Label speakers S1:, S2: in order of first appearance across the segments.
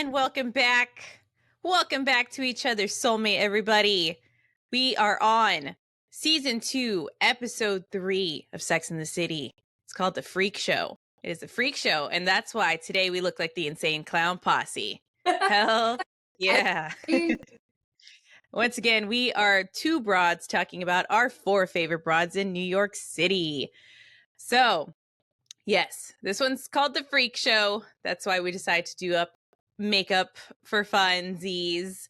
S1: and welcome back. Welcome back to Each Other's Soulmate, everybody. We are on season 2, episode 3 of Sex and the City. It's called The Freak Show. It is The Freak Show, and that's why today we look like the Insane Clown Posse. Hell yeah. Once again, we are two broads talking about our 4 favorite broads in New York City. So, yes, this one's called The Freak Show. That's why we decided to do up makeup for funsies.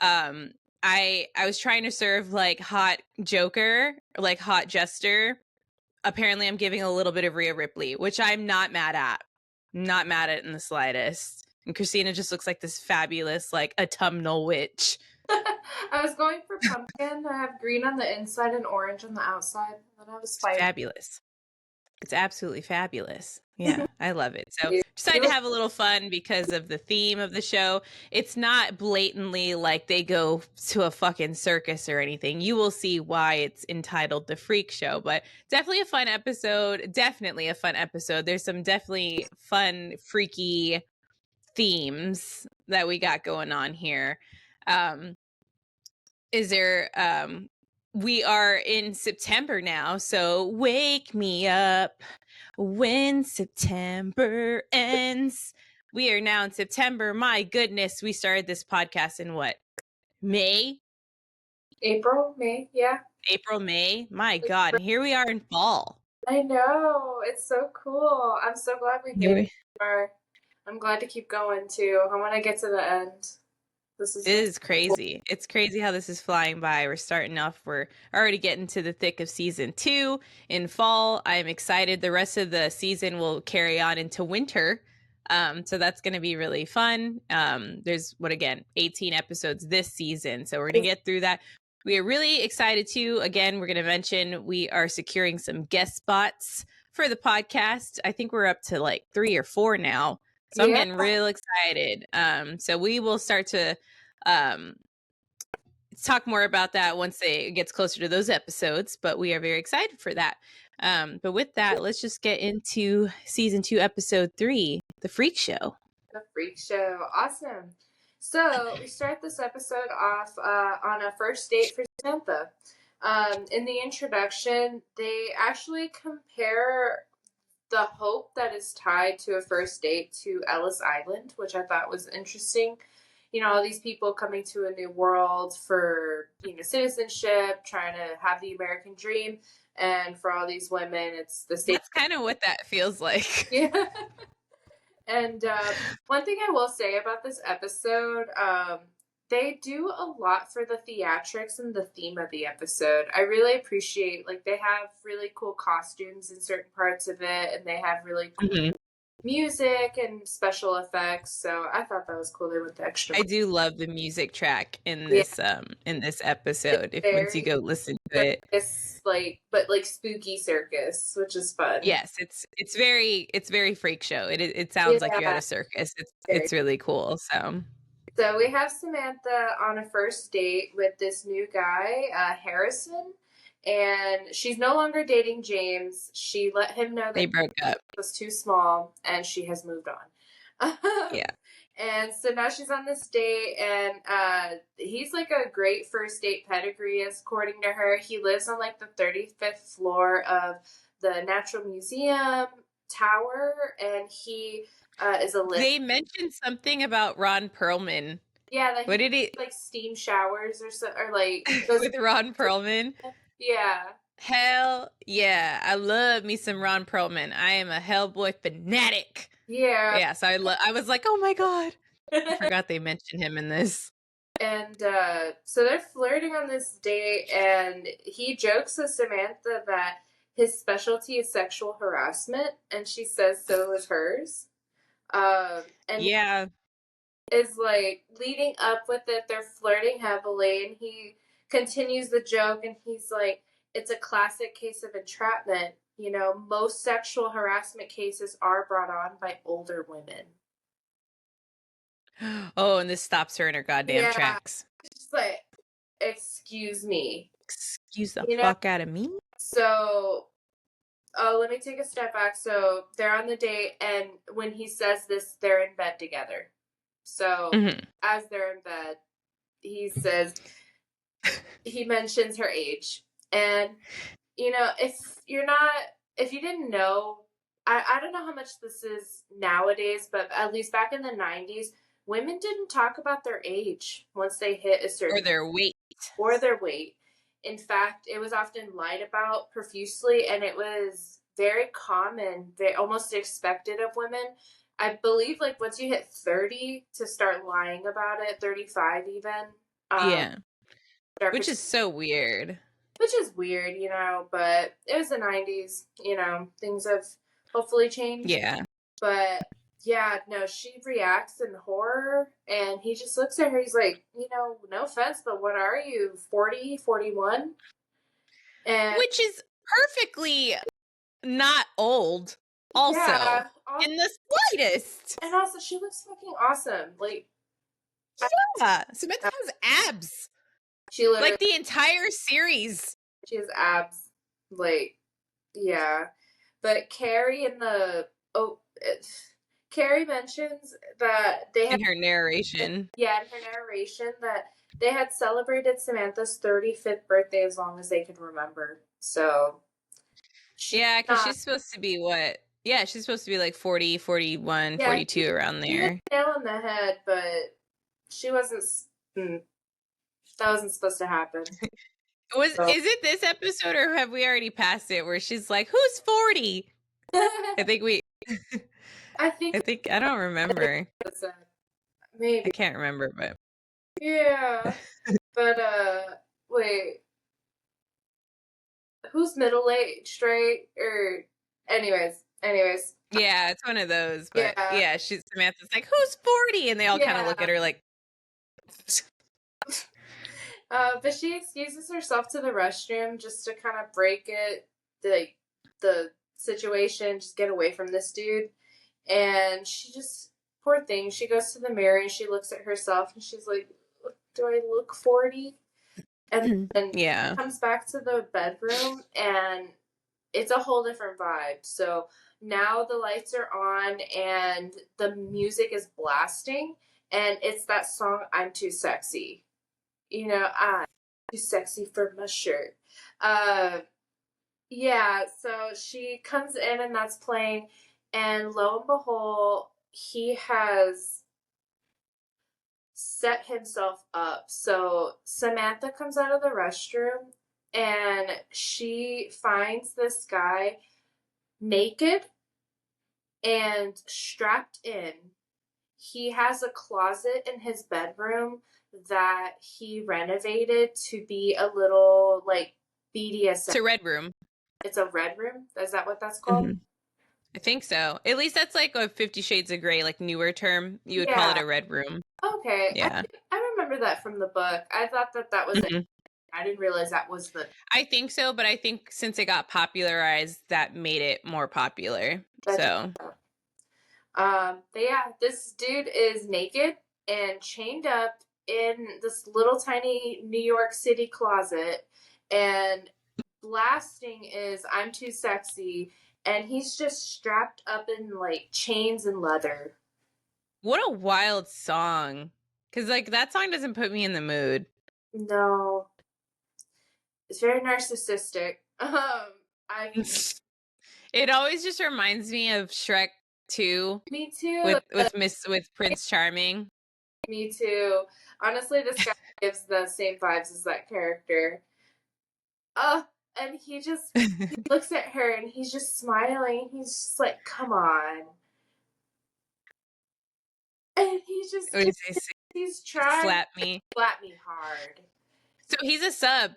S1: I was trying to serve like hot Joker, like hot Jester. Apparently I'm giving a little bit of Rhea Ripley, which I'm not mad at. Not mad at in the slightest. And Christina just looks like this fabulous, like, autumnal witch.
S2: I was going for pumpkin. I have green on the inside and orange on the outside. And then I have a spider.
S1: Fabulous. It's absolutely fabulous. Yeah, I love it. So decided to have a little fun because of the theme of the show. It's not blatantly like they go to a fucking circus or anything. You will see why it's entitled The Freak Show, but definitely a fun episode. Definitely a fun episode. There's some definitely fun, freaky themes that we got going on here. We are in September now, so wake me up when September ends. We are now in September. My goodness, we started this podcast in what? May?
S2: April, May, yeah.
S1: April, May? My God, and here we are in fall.
S2: I know. It's so cool. I'm so glad we made it far. I'm glad to keep going too. I want to get to the end.
S1: It is crazy. It's crazy how this is flying by. We're starting off. We're already getting to the thick of season 2 in fall. I'm excited. The rest of the season will carry on into winter. So that's going to be really fun. There's 18 episodes this season. So we're going to get through that. We are really excited too. Again, we're going to mention we are securing some guest spots for the podcast. I think we're up to like 3 or 4 now. So I'm getting real excited. So we will start to talk more about that once it gets closer to those episodes, but we are very excited for that. But with that, let's just get into season 2, episode 3, The Freak Show.
S2: The Freak Show. Awesome. So we start this episode off on a first date for Samantha. In the introduction, they actually compare the hope that is tied to a first date to Ellis Island, which I thought was interesting. You know, all these people coming to a new world for, citizenship, trying to have the American dream. And for all these women, it's the state.
S1: That's kind of what that feels like.
S2: Yeah. And one thing I will say about this episode, they do a lot for the theatrics and the theme of the episode. I really appreciate, they have really cool costumes in certain parts of it, and they have really cool music and special effects. So I thought that was cool. They went the extra.
S1: I do love the music track in this episode. Once you go listen to it,
S2: it's but spooky circus, which is fun.
S1: Yes, it's very freak show. It sounds like you're at a circus. It's really cool.
S2: So we have Samantha on a first date with this new guy, Harrison, and she's no longer dating James. She let him know that
S1: they broke up.
S2: It was too small, and she has moved on.
S1: Yeah.
S2: And so now she's on this date, and he's like a great first date pedigree, according to her. He lives on the 35th floor of the Natural Museum Tower, and he is a
S1: They mentioned something about Ron Perlman.
S2: Yeah,
S1: what did he
S2: steam showers or
S1: with Ron Perlman?
S2: Yeah.
S1: Hell yeah! I love me some Ron Perlman. I am a Hellboy fanatic.
S2: Yeah.
S1: Yeah. So I was like, oh my God, I forgot they mentioned him in this.
S2: And so they're flirting on this date, and he jokes with Samantha that his specialty is sexual harassment, and she says so is hers. And
S1: yeah,
S2: is leading up with it. They're flirting heavily, and he continues the joke, and he's like, it's a classic case of entrapment. You know, most sexual harassment cases are brought on by older women.
S1: Oh, and this stops her in her goddamn tracks.
S2: Just excuse me.
S1: Excuse the fuck out of me?
S2: So, let me take a step back. So, they're on the date, and when he says this, they're in bed together. So as they're in bed, he mentions her age. And, if you didn't know, I don't know how much this is nowadays, but at least back in the 90s, women didn't talk about their age once they hit a certain
S1: or their weight.
S2: Or their weight. In fact, it was often lied about profusely, and it was very common, they almost expected of women. I believe, like, once you hit 30 to start lying about it, 35 even.
S1: Yeah. Which is so weird.
S2: Which is weird, but it was the 90s, things have hopefully changed.
S1: Yeah.
S2: But yeah, no, she reacts in horror, and he just looks at her. He's like, no offense, but what are you, 40, 41? And
S1: which is perfectly not old, also,
S2: yeah,
S1: in the slightest.
S2: And also, she looks fucking awesome. Like,
S1: yeah, Samantha has abs.
S2: She literally,
S1: like the entire series.
S2: She has abs. Like, yeah. But Carrie Carrie mentions that they had
S1: in her narration.
S2: Yeah, in her narration that they had celebrated Samantha's 35th birthday as long as they could remember. So
S1: yeah, because she's supposed to be what? Yeah, she's supposed to be like 40, 41, 42, around there.
S2: She hit the nail on the head, but she wasn't. That wasn't supposed to happen.
S1: Is it this episode, or have we already passed it, where she's like, "Who's 40?" I think I don't remember.
S2: Maybe.
S1: I can't remember, but
S2: yeah. But wait, who's middle aged, right? Or anyways.
S1: Yeah, it's one of those. But yeah, Samantha's like, "Who's 40?" And they all kind of look at her like.
S2: But she excuses herself to the restroom just to kind of break it, the situation, just get away from this dude. And she just, poor thing, she goes to the mirror and she looks at herself and she's like, do I look 40? And then comes back to the bedroom and it's a whole different vibe. So now the lights are on and the music is blasting, and it's that song, I'm Too Sexy. I'm too sexy for my shirt. Yeah, so she comes in and that's playing, and lo and behold, he has set himself up. So Samantha comes out of the restroom and she finds this guy naked and strapped in. He has a closet in his bedroom that he renovated to be a little like BDSM.
S1: It's a red room.
S2: It's a red room? Is that what that's called?
S1: I think so. At least that's like a 50 Shades of Grey, like newer term. You would call it a red room.
S2: Okay.
S1: Yeah.
S2: I remember that from the book. I thought that was it. I didn't realize that was the...
S1: I think so, but I think since it got popularized, that made it more popular. So...
S2: But yeah, this dude is naked and chained up in this little tiny New York City closet, and blasting is I'm Too Sexy, and he's just strapped up in like chains and leather.
S1: What a wild song. Because like that song doesn't put me in the mood.
S2: No. It's very narcissistic.
S1: It always just reminds me of Shrek 2.
S2: Me too.
S1: With Prince Charming.
S2: Me too. Honestly, this guy gives the same vibes as that character. And he looks at her and he's just smiling. He's just like, come on. And he's trying
S1: slap me
S2: hard.
S1: So he's a sub,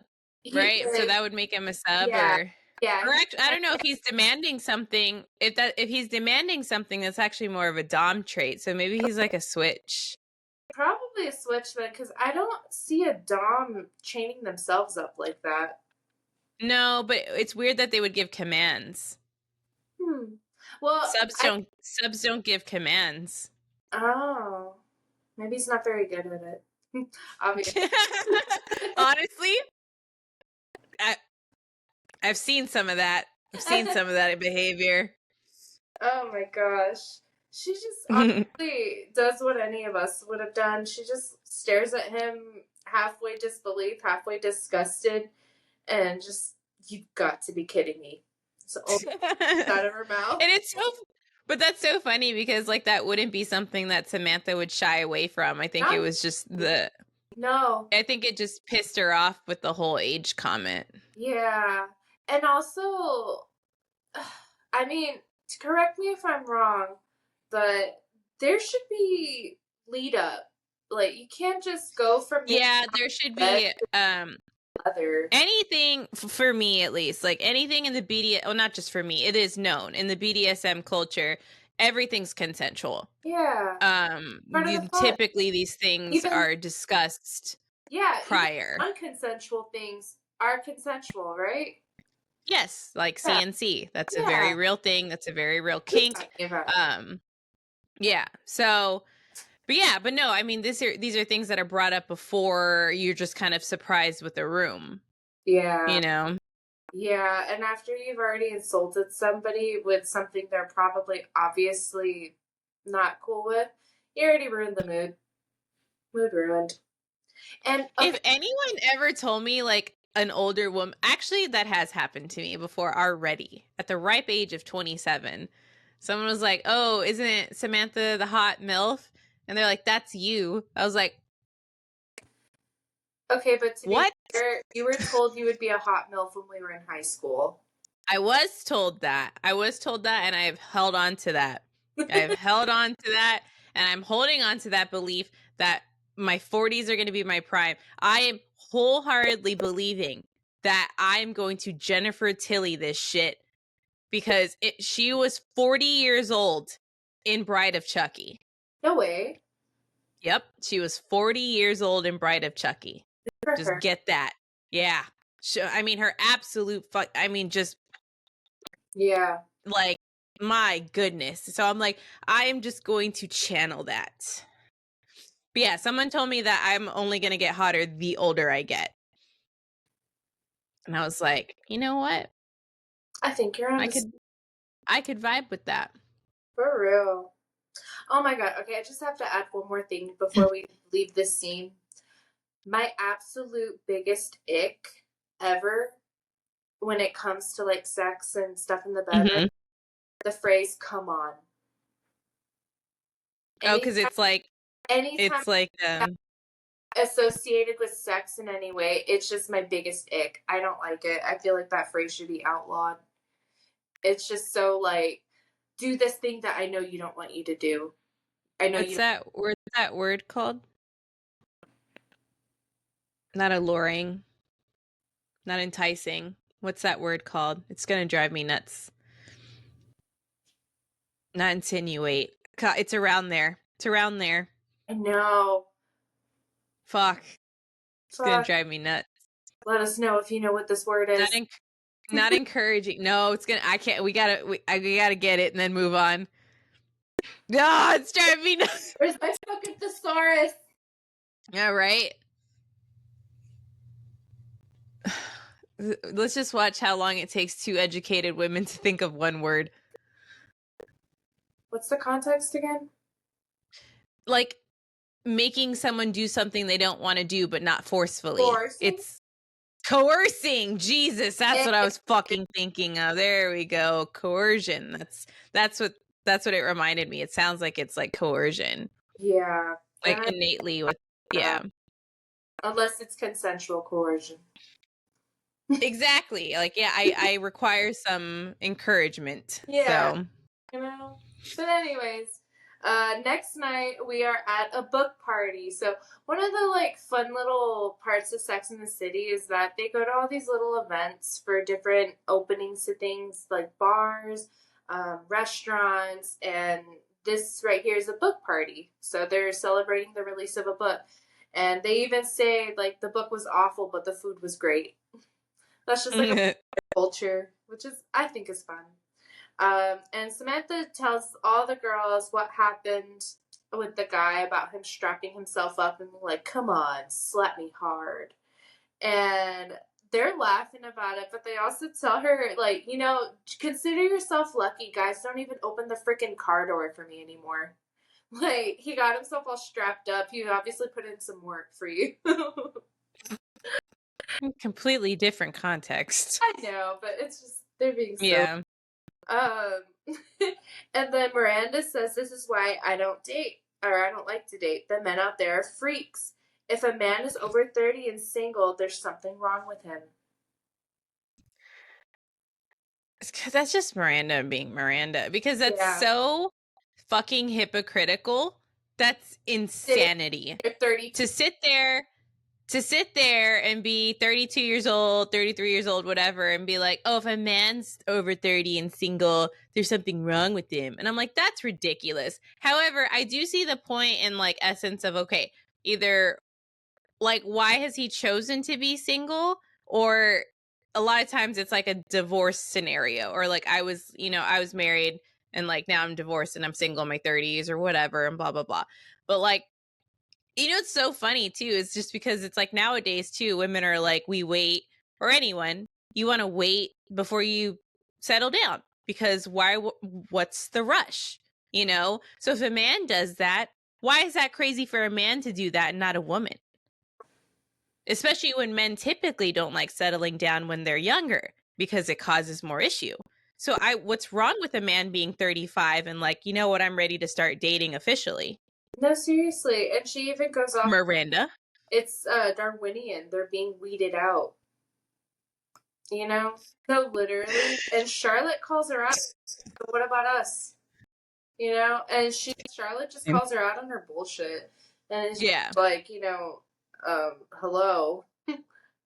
S1: right? So that would make him a sub, or actually, I don't know if he's demanding something. If he's demanding something, that's actually more of a dom trait. So maybe he's like a switch.
S2: Probably a switch, then, because I don't see a dom chaining themselves up like that.
S1: No, but it's weird that they would give commands.
S2: Well,
S1: subs don't give commands.
S2: Oh, maybe he's not very good at it. Obviously.
S1: Honestly, I've seen some of that. I've seen some of that behavior.
S2: Oh my gosh. She just honestly does what any of us would have done. She just stares at him, halfway disbelief, halfway disgusted, and just, you've got to be kidding me. It's all out of her mouth.
S1: And it's so, but that's so funny because like that wouldn't be something that Samantha would shy away from. I think it was just
S2: No.
S1: I think it just pissed her off with the whole age comment.
S2: Yeah. And also, I mean, correct me if I'm wrong, but there should be lead up. Like, you can't just go from
S1: Yeah, there should be
S2: other.
S1: anything for me at least, like anything in the BDSM, well, not just for me, it is known in the BDSM culture, everything's consensual.
S2: Yeah. Part of the fun.
S1: Typically these things are discussed prior.
S2: Even unconsensual things are consensual, right?
S1: Yes, like CNC. That's a very real thing. That's a very real kink. Yeah. So, but no, I mean, these are things that are brought up before you're just kind of surprised with the room.
S2: Yeah.
S1: You know?
S2: Yeah, and after you've already insulted somebody with something they're probably obviously not cool with, you already ruined the mood. Mood ruined. And
S1: if anyone ever told me like an older woman, actually that has happened to me before already at the ripe age of 27, someone was like, oh, isn't Samantha the hot MILF? And they're like, that's you. I was like,
S2: okay, but to
S1: what?
S2: be fair, you were told you would be a hot MILF when we were in high school.
S1: I was told that, and I have held on to that. I've held on to that, and I'm holding on to that belief that my 40s are going to be my prime. I am wholeheartedly believing that I'm going to Jennifer Tilly this shit because she was 40 years old in Bride of Chucky.
S2: No way.
S1: Yep, she was 40 years old in Bride of Chucky. Just get that. Yeah. I mean, her absolute just...
S2: Yeah.
S1: Like, my goodness. So I'm like, I am just going to channel that. But yeah, someone told me that I'm only going to get hotter the older I get. And I was like, you know what?
S2: I think you're on
S1: I could vibe with that.
S2: For real. Oh my god. Okay, I just have to add one more thing before we leave this scene. My absolute biggest ick ever when it comes to like sex and stuff in the bedroom, the phrase "come on."
S1: Oh, because it's like
S2: associated with sex in any way, it's just my biggest ick. I don't like it. I feel like that phrase should be outlawed. It's just so like, do this thing that I know you don't want you to do. I know
S1: what's that word called? Not alluring. Not enticing. What's that word called? It's gonna drive me nuts. Not insinuate. It's around there. It's around there.
S2: I know.
S1: Fuck. It's gonna drive me nuts.
S2: Let us know if you know what this word is.
S1: Not encouraging. No, it's gonna. I can't. We gotta get it and then move on. No, it's driving me nuts.
S2: Where's my fucking thesaurus?
S1: Yeah, right. Let's just watch how long it takes two educated women to think of one word.
S2: What's the context again?
S1: Like making someone do something they don't want to do, but not forcefully. It's coercing. Jesus, that's what I was fucking thinking of. There we go. Coercion. That's what it reminded me. It sounds like it's like coercion.
S2: Yeah.
S1: Like innately with
S2: unless it's consensual coercion.
S1: Exactly. Like, yeah, I require some encouragement.
S2: Yeah.
S1: So.
S2: You know? But anyways, next night we are at a book party. So one of the like fun little parts of Sex and the City is that they go to all these little events for different openings to things like bars, restaurants, and this right here is a book party. So they're celebrating the release of a book. And they even say like the book was awful, but the food was great. That's just like a culture, which is, I think, is fun. And Samantha tells all the girls what happened with the guy about him strapping himself up and like, come on, slap me hard. And they're laughing about it, but they also tell her, like, you know, consider yourself lucky. Guys don't even open the freaking car door for me anymore. Like, he got himself all strapped up. He obviously put in some work for you.
S1: Completely different context.
S2: I know, but it's just, they're being so.
S1: Yeah.
S2: And then Miranda says, this is why I don't date, or I don't like to date. The men out there are freaks. If a man is over 30 and single, there's something wrong with him.
S1: That's just Miranda being Miranda, because that's so fucking hypocritical. That's insanity.
S2: You're 30.
S1: To sit there and be 32 years old, 33 years old, whatever, and be like, oh, if a man's over 30 and single, there's something wrong with him. And I'm like, that's ridiculous. However, I do see the point in, like, essence of, okay, either, like, why has he chosen to be single? Or a lot of times it's like a divorce scenario, or like I was married and like now I'm divorced and I'm single in my 30s or whatever and blah, blah, blah. But like, it's so funny too. It's just because it's like nowadays too, women are like, we wait, or anyone, you want to wait before you settle down, because what's the rush? So if a man does that, why is that crazy for a man to do that and not a woman? Especially when men typically don't like settling down when they're younger, because it causes more issue. So what's wrong with a man being 35 and like, you know what, I'm ready to start dating officially?
S2: No, seriously. And she even goes off.
S1: Miranda.
S2: It's Darwinian. They're being weeded out. So literally. And Charlotte calls her out. So what about us? And Charlotte just calls her out on her bullshit. And it's like, hello.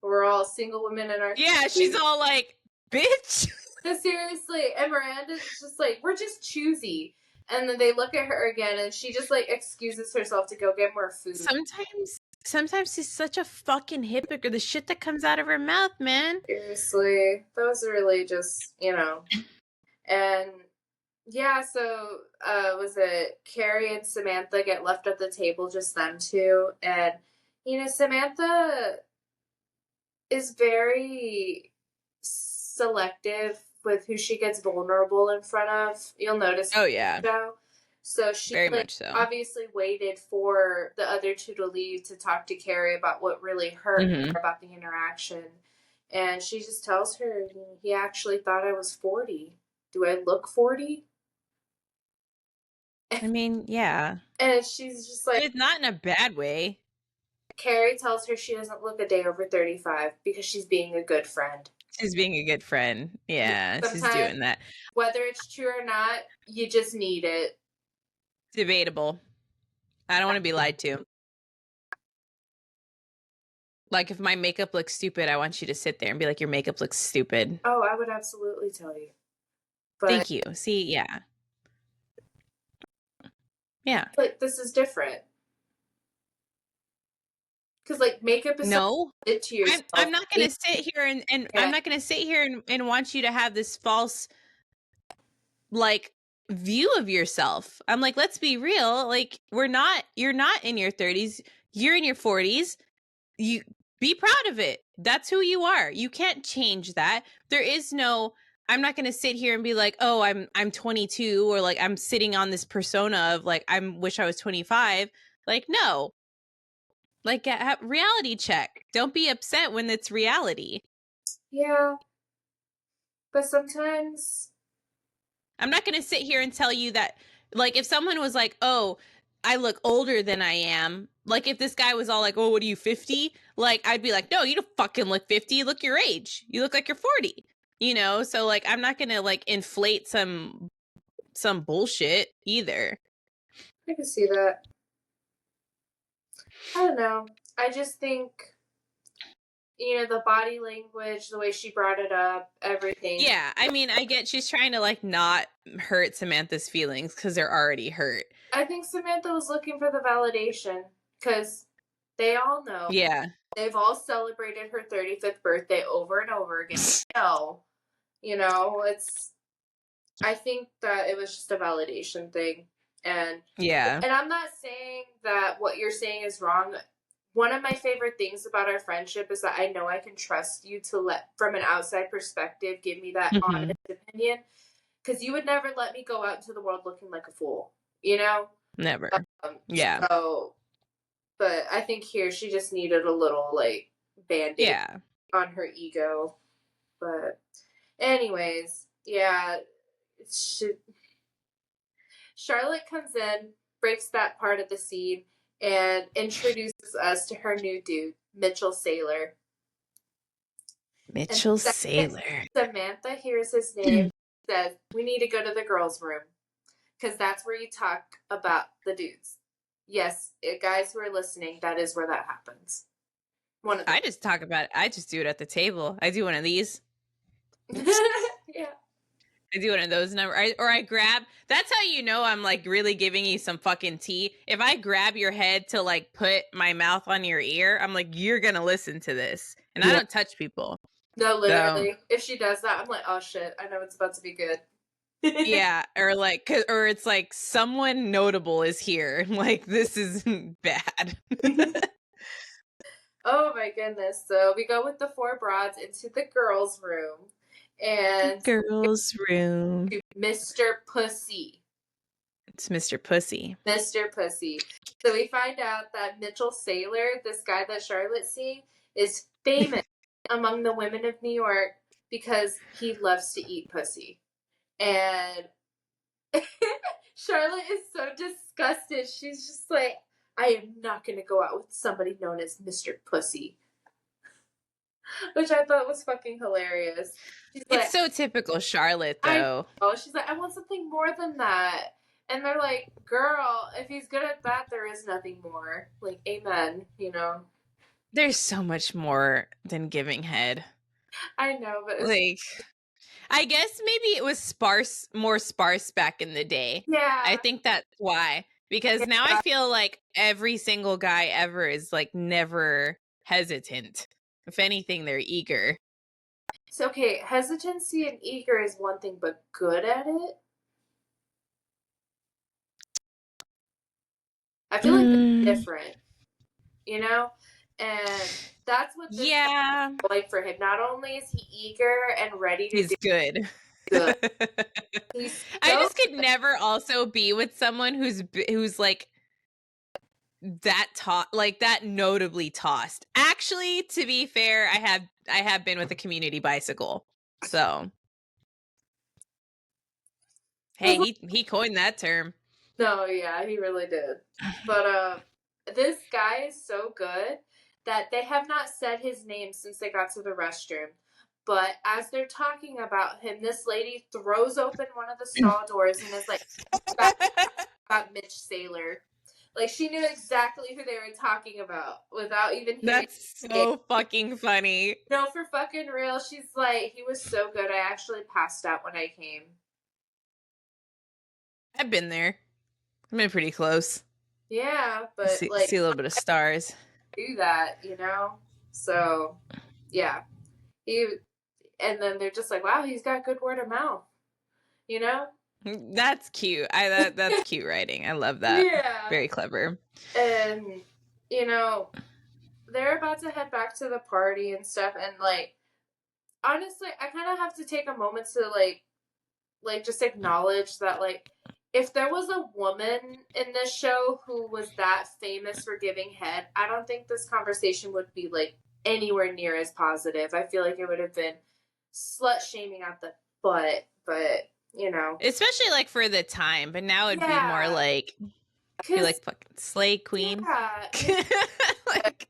S2: We're all single women in our.
S1: Yeah, she's all like, bitch.
S2: No, seriously. And Miranda's just like, we're just choosy. And then they look at her again, and she just, like, excuses herself to go get more food.
S1: Sometimes she's such a fucking hypocrite. The shit that comes out of her mouth, man.
S2: Seriously. Those are really just, And, yeah, so, was it Carrie and Samantha get left at the table, just them two. And, Samantha is very selective with who she gets vulnerable in front of. You'll notice.
S1: Oh, yeah.
S2: So she
S1: very much so.
S2: Obviously waited for the other two to leave to talk to Carrie about what really hurt her about the interaction. And she just tells her, he actually thought I was 40. Do I look 40?
S1: I mean, yeah.
S2: And she's just like...
S1: It's not in a bad way.
S2: Carrie tells her she doesn't look a day over 35 because she's being a good friend.
S1: She's being a good friend. Yeah, sometimes, she's doing that.
S2: Whether it's true or not, you just need it.
S1: Debatable. I don't want to be lied to. Like, if my makeup looks stupid, I want you to sit there and be like, your makeup looks stupid.
S2: Oh, I would absolutely tell you.
S1: But thank you. See, yeah. Yeah.
S2: Like, this is different. Because, like, makeup is
S1: it
S2: to yourself.
S1: I'm not going to sit here and I'm not going to sit here and want you to have this false, like, view of yourself. I'm like, let's be real. Like, you're not in your 30s. You're in your 40s. You be proud of it. That's who you are. You can't change that. There is no, I'm not going to sit here and be like, oh, I'm 22, or like I'm sitting on this persona of like, I wish I was 25. Like, no. Like, reality check. Don't be upset when it's reality.
S2: Yeah. But sometimes
S1: I'm not going to sit here and tell you that, like, if someone was like, oh, I look older than I am. Like, if this guy was all like, oh, what are you, 50? Like, I'd be like, no, you don't fucking look 50. You look your age. You look like you're 40. So, like, I'm not going to, like, inflate some bullshit either.
S2: I can see that. I don't know. I just think, the body language, the way she brought it up, everything.
S1: Yeah, I mean, I get she's trying to, like, not hurt Samantha's feelings because they're already hurt.
S2: I think Samantha was looking for the validation because they all know.
S1: Yeah.
S2: They've all celebrated her 35th birthday over and over again. I think that it was just a validation thing. And
S1: yeah.
S2: And I'm not saying that what you're saying is wrong. one of my favorite things about our friendship is that I know I can trust you to let, from an outside perspective, give me that honest opinion. Because you would never let me go out into the world looking like a fool, you know?
S1: Never. Yeah.
S2: So, but I think here she just needed a little, like, band-aid on her ego. But anyways, yeah, Charlotte comes in, breaks that part of the scene, and introduces us to her new dude, Mitchell Saylor.
S1: Mitchell Saylor.
S2: Samantha hears his name, says, "We need to go to the girls' room, because that's where you talk about the dudes." Yes, guys who are listening, that is where that happens.
S1: I just talk about it. I just do it at the table. I do one of these.
S2: Yeah.
S1: I do one of those or I grab. That's how you know I'm like really giving you some fucking tea. If I grab your head to like put my mouth on your ear, I'm like, you're gonna listen to this, and I don't touch people.
S2: No, literally. So, if she does that, I'm like, oh shit, I know it's about to be good.
S1: Yeah, or it's like someone notable is here. Like, this is bad.
S2: Oh my goodness. So we go with the four broads into the girls' room. And
S1: girls' room.
S2: Mr. Pussy.
S1: It's Mr. Pussy.
S2: Mr. Pussy. So we find out that Mitchell Saylor, this guy that Charlotte's seeing, is famous among the women of New York because he loves to eat pussy. And Charlotte is so disgusted. She's just like, I am not going to go out with somebody known as Mr. Pussy. Which I thought was fucking hilarious. She's
S1: it's like, so typical Charlotte, though.
S2: She's like, I want something more than that. And they're like, girl, if he's good at that, there is nothing more. Like, amen, you know?
S1: There's so much more than giving head.
S2: I know, but
S1: like, I guess maybe it was more sparse back in the day.
S2: Yeah.
S1: I think that's why. Because now I feel like every single guy ever is like never hesitant. If anything, they're eager.
S2: So, okay, hesitancy and eager is one thing, but good at it? I feel like they're different, you know? And that's what this is like for him. Not only is he eager and ready to
S1: He's good.
S2: He's
S1: I just could never also be with someone who's like that notably tossed. Actually, to be fair, I have been with a community bicycle. So hey, he coined that term.
S2: No, yeah, he really did. But this guy is so good that they have not said his name since they got to the restroom. But as they're talking about him, this lady throws open one of the stall doors and is like, about Mitch Saylor. Like, she knew exactly who they were talking about without even hearing.
S1: That's so fucking funny.
S2: No, for fucking real. She's like, he was so good. I actually passed out when I came.
S1: I've been there. I've been pretty close.
S2: Yeah, but
S1: see a little bit of stars.
S2: Do that, you know? So, yeah. And then they're just like, wow, he's got good word of mouth. You know?
S1: That's cute. That's cute writing. I love that. Yeah. Very clever.
S2: And, you know, they're about to head back to the party and stuff. And, like, honestly, I kind of have to take a moment to, like, just acknowledge that, like, if there was a woman in this show who was that famous for giving head, I don't think this conversation would be, like, anywhere near as positive. I feel like it would have been slut-shaming at the butt, but, you know.
S1: Especially, like, for the time, but now it'd be more, like, be like, fucking slay queen. Yeah. Like,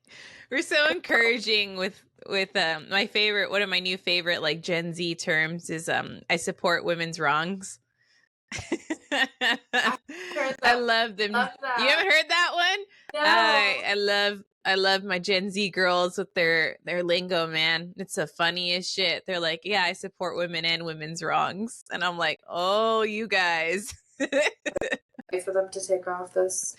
S1: we're so encouraging with my favorite, one of my new favorite, like, Gen Z terms is, I support women's wrongs. I love them. Love you haven't heard that one? No. I love my Gen Z girls with their lingo, man. It's the funniest shit. They're like, yeah, I support women and women's wrongs. And I'm like, oh, you guys.
S2: Wait for them to take off this.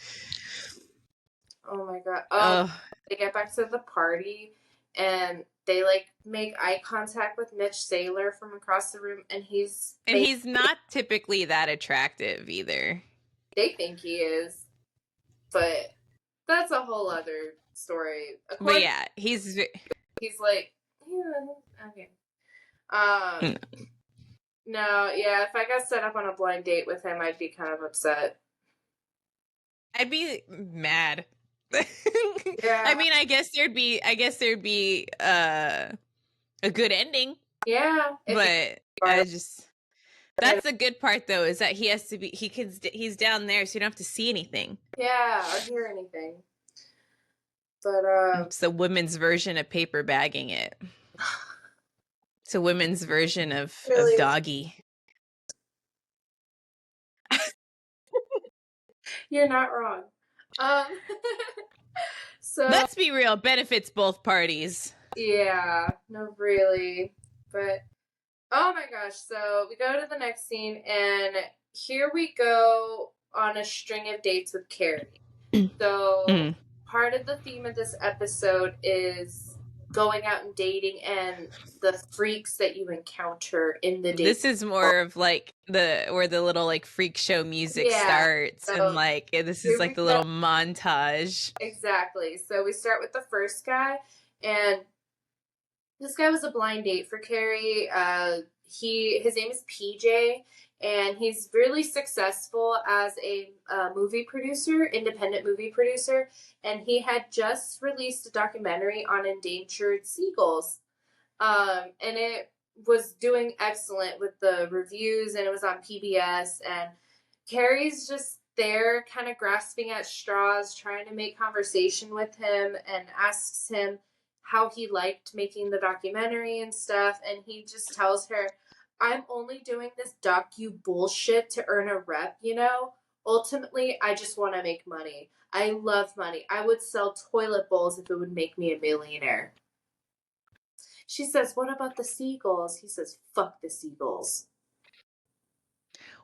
S2: Oh my god. Oh, they get back to the party and they like make eye contact with Mitch Saylor from across the room, and he's
S1: not typically that attractive either.
S2: They think he is, but that's a whole other story.
S1: But yeah,
S2: he's like, yeah, okay. No, yeah, if I got set up on a blind date with him, I'd be kind of upset.
S1: I'd be mad.
S2: Yeah.
S1: I mean, I guess there'd be a good ending.
S2: Yeah.
S1: But I just that's the good part though, is that he's down there, so you don't have to see anything.
S2: Yeah, or hear anything. But
S1: It's the women's version of paper bagging it. It's a women's version of
S2: really,
S1: doggy.
S2: you're not wrong. So
S1: Let's be real, benefits both parties.
S2: yeah, no, really. But oh my gosh, so we go to the next scene, and here we go on a string of dates with Carrie. So part of the theme of this episode is going out and dating and the freaks that you encounter in the date.
S1: This is more of like where the little like freak show music starts,
S2: so
S1: and like this is like the little montage.
S2: Exactly. So we start with the first guy, and this guy was a blind date for Carrie. His name is PJ, and he's really successful as a movie producer, independent movie producer, and he had just released a documentary on endangered seagulls, and it was doing excellent with the reviews, and it was on PBS, and Carrie's just there kind of grasping at straws, trying to make conversation with him, and asks him how he liked making the documentary and stuff, and he just tells her, I'm only doing this docu bullshit to earn a rep, you know? Ultimately, I just want to make money. I love money. I would sell toilet bowls if it would make me a millionaire. She says, what about the seagulls? He says, fuck the seagulls.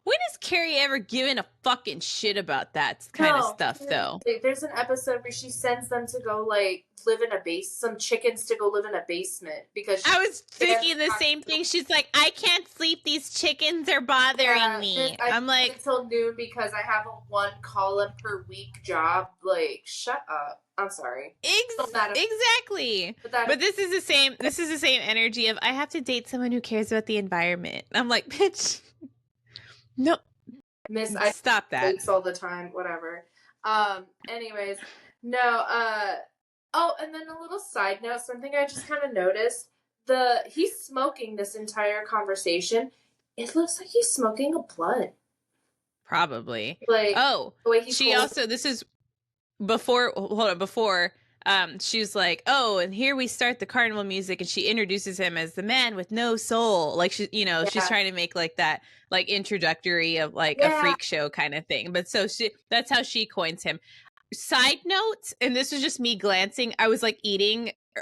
S1: When has Carrie ever given a fucking shit about that kind of stuff, though?
S2: There's an episode where she sends them to go, like, live in some chickens to go live in a basement because
S1: I was thinking the same thing. She's like, I can't sleep. These chickens are bothering me. I'm like,
S2: until noon because I have a 1 call-in per week job. Like, shut up. I'm sorry.
S1: Exactly. But this is the same. This is the same energy of I have to date someone who cares about the environment. I'm like, bitch. No,
S2: Miss, I
S1: stop that.
S2: all the time. Whatever. Anyways, no. Oh, and then a little side note. Something I just kind of noticed. He's smoking this entire conversation. It looks like he's smoking a blunt.
S1: Probably.
S2: Like,
S1: oh, she also. This is before. Hold on. Before. She was like, oh, and here we start the carnival music, and she introduces him as the man with no soul. Like she, she's trying to make like that, like introductory of like a freak show kind of thing. But so that's how she coins him. Side note, and this was just me glancing. I was like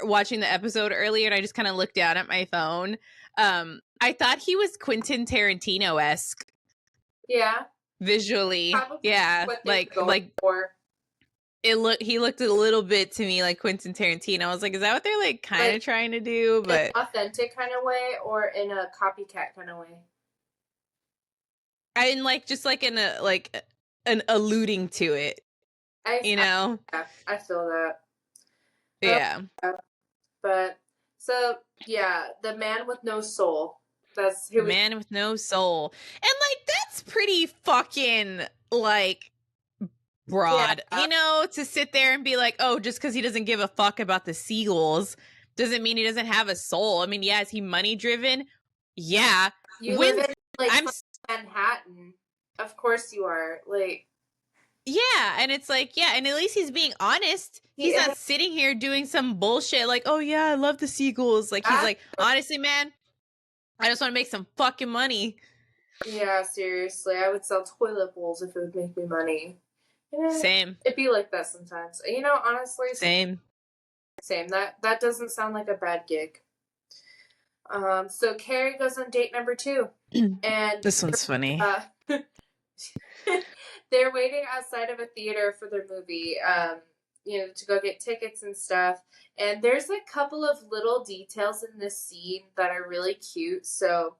S1: watching the episode earlier, and I just kind of looked down at my phone. I thought he was Quentin Tarantino-esque.
S2: Yeah.
S1: Visually.
S2: Probably
S1: yeah. Like
S2: for.
S1: He looked a little bit to me like Quentin Tarantino. I was like, is that what they're like kind of trying to do? But
S2: in an authentic kind of way or in a copycat kind of way?
S1: I didn't like just like in a like an alluding to it. I feel
S2: that.
S1: Yeah.
S2: But so yeah, the man with no soul. That's who
S1: man with no soul. And like that's pretty fucking like broad, to sit there and be like, oh, just because he doesn't give a fuck about the seagulls doesn't mean he doesn't have a soul. I mean, yeah, is he money driven? Yeah.
S2: You live in like Manhattan. Of course you are. Like,
S1: yeah, and it's like, yeah, and at least he's being honest. He's not sitting here doing some bullshit like, oh yeah, I love the seagulls. Like he's like, honestly, man, I just want to make some fucking money.
S2: Yeah, seriously, I would sell toilet bowls if it would make me money.
S1: Same.
S2: It'd be like that sometimes. Honestly.
S1: Same.
S2: That doesn't sound like a bad gig. So Carrie goes on date number 2. And
S1: this one's funny.
S2: They're waiting outside of a theater for their movie, to go get tickets and stuff. And there's a couple of little details in this scene that are really cute. So,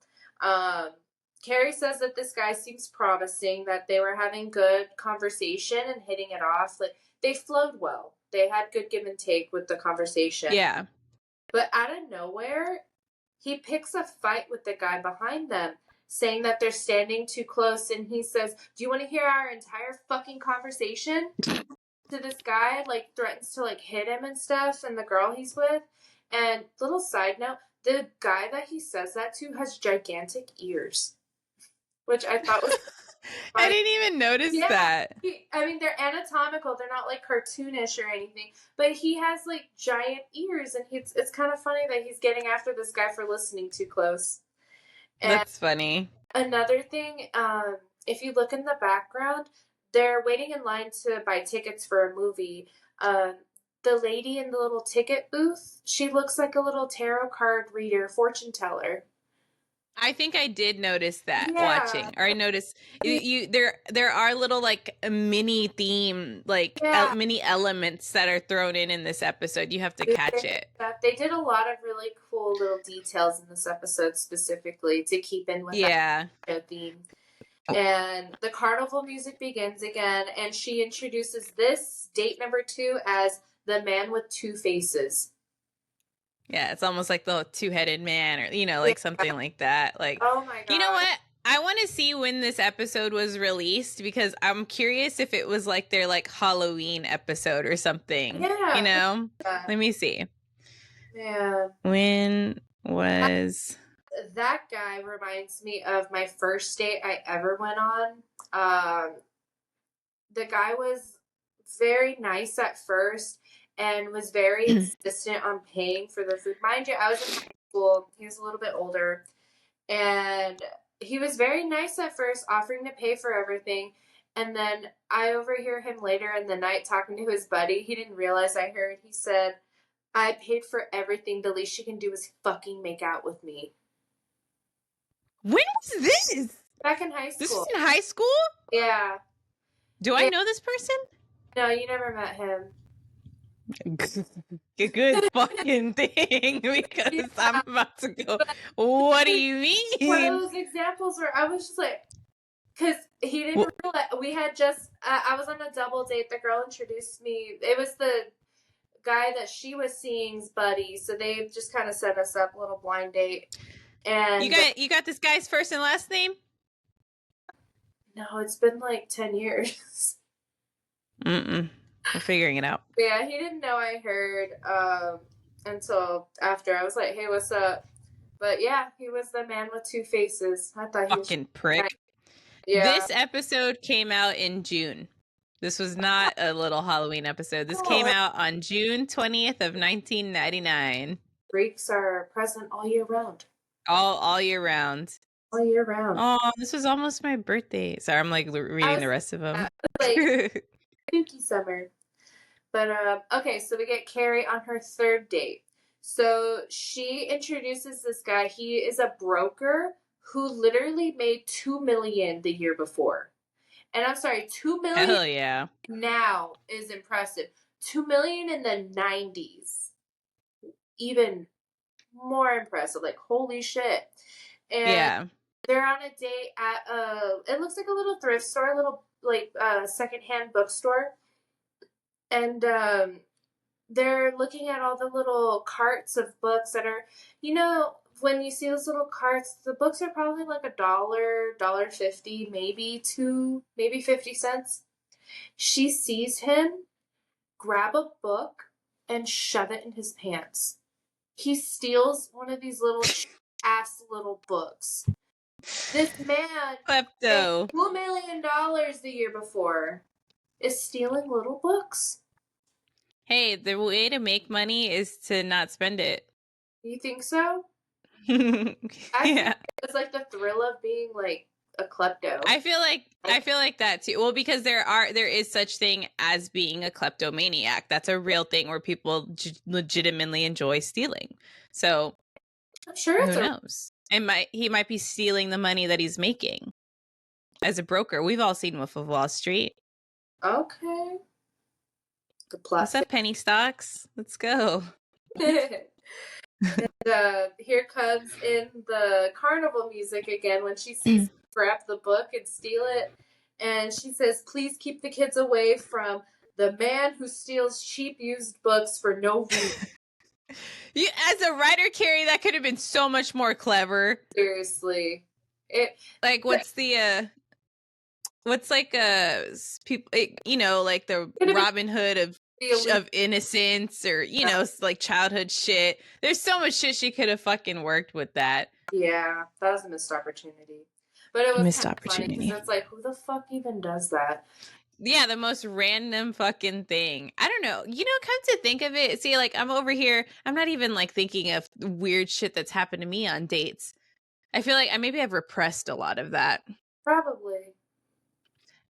S2: Carrie says that this guy seems promising, that they were having good conversation and hitting it off. Like, they flowed well. They had good give and take with the conversation.
S1: Yeah.
S2: But out of nowhere, he picks a fight with the guy behind them, saying that they're standing too close. And he says, "Do you want to hear our entire fucking conversation?" To this guy, like, threatens to, like, hit him and stuff, and the girl he's with. And little side note, the guy that he says that to has gigantic ears, which I thought was
S1: I didn't even notice that.
S2: I mean, they're anatomical. They're not, like, cartoonish or anything. But he has, like, giant ears, and it's kind of funny that he's getting after this guy for listening too close. And
S1: that's funny.
S2: Another thing, if you look in the background, they're waiting in line to buy tickets for a movie. The lady in the little ticket booth, she looks like a little tarot card reader, fortune teller.
S1: I think I did notice that watching, or I noticed there are little like mini theme, like mini elements that are thrown in this episode. You have to catch it.
S2: They did a lot of really cool little details in this episode specifically to keep in with that theme. And the carnival music begins again, and she introduces this date number 2 as the man with 2 faces.
S1: Yeah, it's almost like the two-headed man, or like something like that. Like,
S2: oh my god!
S1: You know what? I want to see when this episode was released, because I'm curious if it was like their like Halloween episode or something.
S2: Yeah.
S1: Let me see.
S2: Yeah.
S1: When was
S2: that guy reminds me of my first date I ever went on. The guy was very nice at first and was very insistent on paying for the food. Mind you, I was in high school. He was a little bit older. And he was very nice at first, offering to pay for everything. And then I overhear him later in the night talking to his buddy. He didn't realize I heard. He said, "I paid for everything. The least you can do is fucking make out with me."
S1: When was this?
S2: Back in high school.
S1: This was in high school?
S2: Yeah.
S1: Do I know this person?
S2: No, you never met him.
S1: A good fucking thing, because I'm about to go, what do you mean?
S2: One of those examples where I was just like, because he didn't realize, we had just, I was on a double date. The girl introduced me. It was the guy that she was seeing's buddy. So they just kind of set us up, a little blind date. And
S1: you got this guy's first and last name?
S2: No, it's been like 10 years.
S1: We're figuring it out.
S2: Yeah, he didn't know I heard until after. I was like, "Hey, what's up?" But yeah, he was the man with 2 faces. I thought he was
S1: fucking prick. Yeah. This episode came out in June. This was not a little Halloween episode. This came out on June 20th of 1999.
S2: Freaks are present all year round.
S1: All year round.
S2: All year round.
S1: Oh, this was almost my birthday. Sorry, I'm like reading the rest of them.
S2: Like spooky summer. But okay, so we get Carrie on her 3rd date. So she introduces this guy. He is a broker who literally made $2 million the year before. And I'm sorry, $2 million
S1: Hell yeah.
S2: now is impressive. $2 million in the 90s, even more impressive. Like, holy shit. And they're on a date at it looks like a little thrift store, a little like secondhand bookstore. And they're looking at all the little carts of books that are, when you see those little carts, the books are probably like $1, $1.50, maybe $2, maybe 50 cents. She sees him grab a book and shove it in his pants. He steals one of these little ass little books. This man
S1: klepto
S2: $2 million the year before is stealing little books.
S1: Hey, the way to make money is to not spend it.
S2: You think so?
S1: Yeah.
S2: Think it's like the thrill of being like a klepto.
S1: I feel like that too. Well, because there is such thing as being a kleptomaniac. That's a real thing where people legitimately enjoy stealing. So
S2: I'm sure
S1: who knows? He might be stealing the money that he's making as a broker. We've all seen Wolf of Wall Street.
S2: Okay.
S1: What's up, penny stocks? Let's go.
S2: And here comes in the carnival music again when she sees him grab the book and steal it. And she says, "Please keep the kids away from The man who steals cheap used books for no reason.
S1: As a writer, Carrie, that could have been so much more clever.
S2: Seriously.
S1: Like, what's like people, you know, like the Robin Hood of innocence, or, you know, like childhood shit. There's so much shit she could have fucking worked with that.
S2: Yeah, that was a missed opportunity. But it was
S1: Missed
S2: kind of funny
S1: opportunity.
S2: because it's like, who the fuck even does that?
S1: Yeah, the most random fucking thing. I don't know. You know, come to think of it, see, like, I'm over here, I'm not even like thinking of weird shit that's happened to me on dates. I feel like I've repressed a lot of that.
S2: Probably.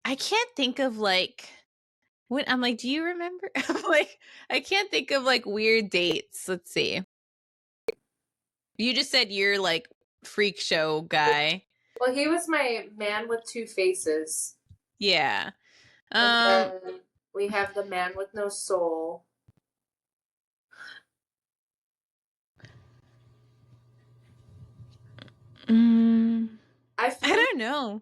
S1: I can't think of like when I'm like, do you remember? I'm like, I can't think of like weird dates. Let's see. You just said you're like freak show guy.
S2: Well, he was my man with two faces.
S1: Yeah.
S2: And then we have the man with no soul.
S1: I don't know.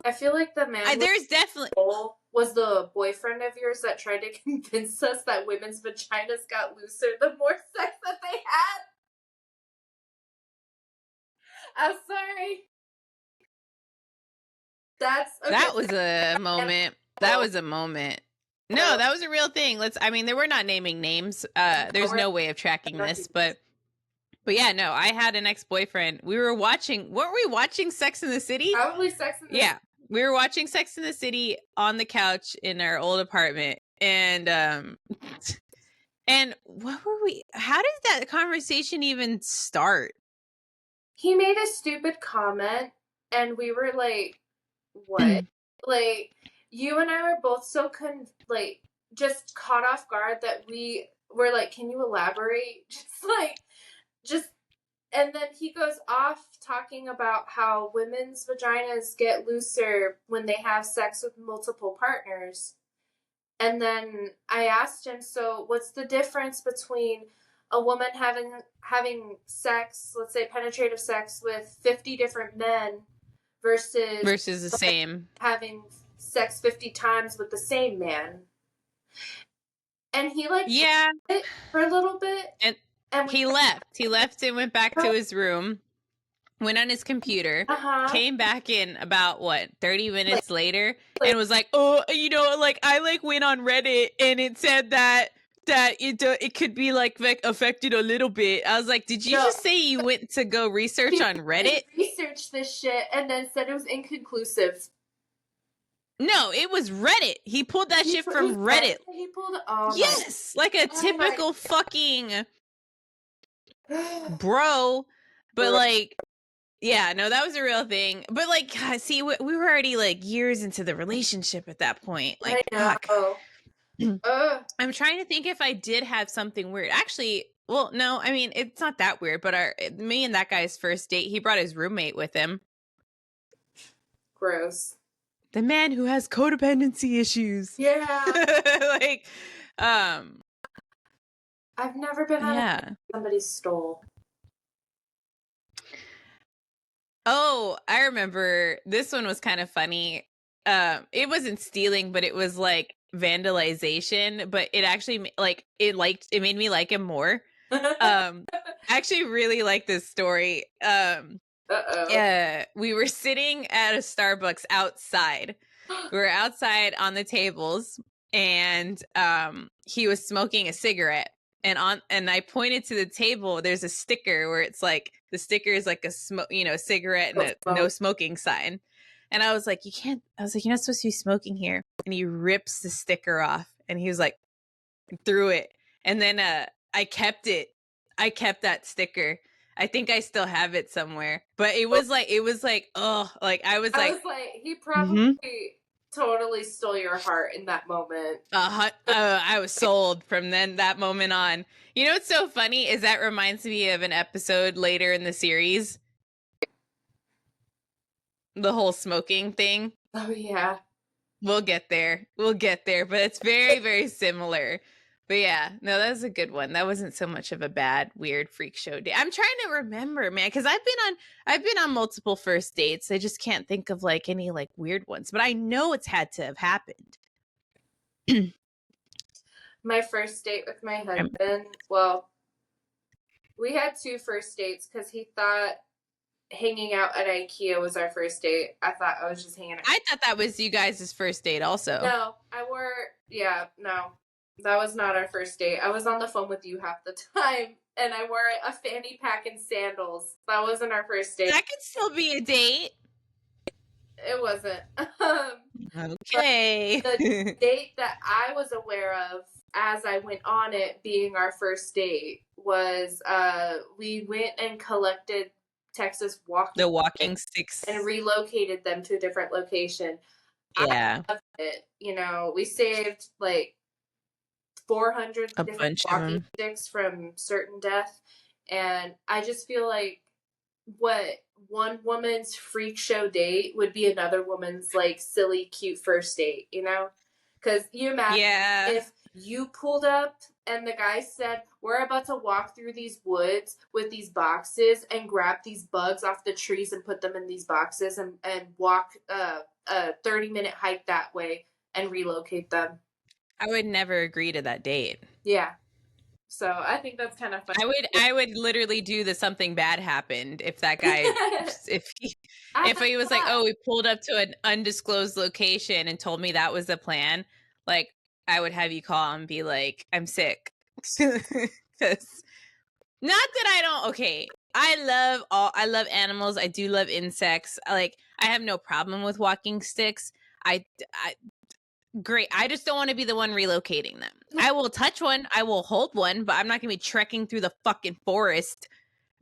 S2: I feel like the man
S1: there's definitely
S2: soul was the boyfriend of yours that tried to convince us that women's vaginas got looser the more sex that they had. I'm sorry. That's okay.
S1: That was a moment. That was a moment. No, that was a real thing. We're not naming names. There's no way of tracking this, but yeah, no, I had an ex-boyfriend. Weren't we watching Sex in the City?
S2: Probably Sex in the City.
S1: Yeah. We were watching Sex in the City on the couch in our old apartment. And and what were we, how did that conversation even start?
S2: He made a stupid comment and we were like, what? Like, you and I were both so just caught off guard that we were like, can you elaborate? And then he goes off talking about how women's vaginas get looser when they have sex with multiple partners. And then I asked him, so what's the difference between a woman having sex, let's say penetrative sex, with 50 different men versus
S1: the same,
S2: having sex 50 times with the same man? And he it for a little bit,
S1: and he left and went back to his room, went on his computer, came back in about 30 minutes later, and was like, oh, you know, like, I like went on Reddit and it said that it could be like affected a little bit. I was like, did you just say you went to go research on Reddit?
S2: Researched this shit and then said it was inconclusive.
S1: No, it was Reddit. He pulled that shit from Reddit.
S2: He pulled
S1: yes, like a typical fucking bro. But like, yeah, no, that was a real thing. But like, see, we were already like years into the relationship at that point. Like, fuck. I'm trying to think if I did have something weird. Actually, well, no, I mean, it's not that weird, but me and that guy's first date, he brought his roommate with him.
S2: Gross.
S1: The man who has codependency issues.
S2: Yeah.
S1: like,
S2: I've never been on somebody stole.
S1: Oh, I remember this one was kind of funny. It wasn't stealing, but it was like vandalization, but it actually it made me like him more. I actually really like this story. We were sitting at a Starbucks outside. We were outside on the tables, and he was smoking a cigarette. And I pointed to the table. There's a sticker where it's like, the sticker is like a cigarette and a no smoking sign. And I was like, you're not supposed to be smoking here. And he rips the sticker off, and he was like, threw it. And then I kept it. I kept that sticker. I think I still have it somewhere. But it was like, oh, like I was like,
S2: he probably totally stole your heart in that moment.
S1: I was sold from that moment on. You know what's so funny is that reminds me of an episode later in the series. The whole smoking thing.
S2: Oh, yeah.
S1: We'll get there. But it's very, very similar. But yeah, no, that was a good one. That wasn't so much of a bad, weird freak show day. I'm trying to remember, man, because I've been on multiple first dates. I just can't think of like any like weird ones, but I know it's had to have happened.
S2: My first date with my husband, well, we had 2 first dates because he thought hanging out at IKEA was our first date. I thought I was just hanging out.
S1: I thought that was you guys' first date also.
S2: No, no. That was not our first date. I was on the phone with you half the time, and I wore a fanny pack and sandals. That wasn't our first date.
S1: That could still be a date.
S2: It wasn't.
S1: Okay.
S2: The date that I was aware of as I went on it being our first date was we went and collected Texas
S1: The walking sticks.
S2: and relocated them to a different location.
S1: Yeah.
S2: I loved it. You know, we saved like 400
S1: A
S2: different
S1: bunch of
S2: walking
S1: them.
S2: sticks from certain death. And I just feel like what one woman's freak show date would be another woman's like silly, cute first date, you know? Because you imagine if you pulled up and the guy said, we're about to walk through these woods with these boxes and grab these bugs off the trees and put them in these boxes and walk a 30-minute hike that way and relocate them.
S1: I would never agree to that date.
S2: Yeah. So I think that's kind of funny.
S1: I would literally do the something bad happened if that guy if he was like, oh, we pulled up to an undisclosed location and told me that was the plan, like I would have you call and be like, I'm sick. Because not that I don't, okay, I love animals. I do love insects. Like, I have no problem with walking sticks. I great. I just don't want to be the one relocating them. I will touch one, I will hold one, but I'm not going to be trekking through the fucking forest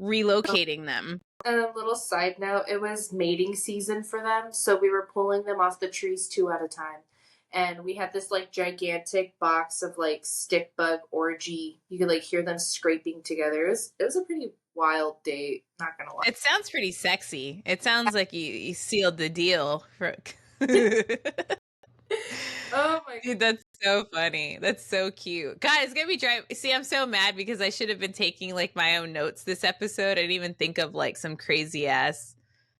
S1: relocating them.
S2: And a little side note, it was mating season for them, so we were pulling them off the trees 2 at a time. And we had this like gigantic box of like stick bug orgy. You could like hear them scraping together. It was a pretty wild date, not gonna lie.
S1: It sounds pretty sexy. It sounds like you sealed the deal for
S2: Oh my god.
S1: Dude, that's so funny. That's so cute. God, it's gonna be driving. See, I'm so mad because I should have been taking like my own notes this episode. I didn't even think of like some crazy ass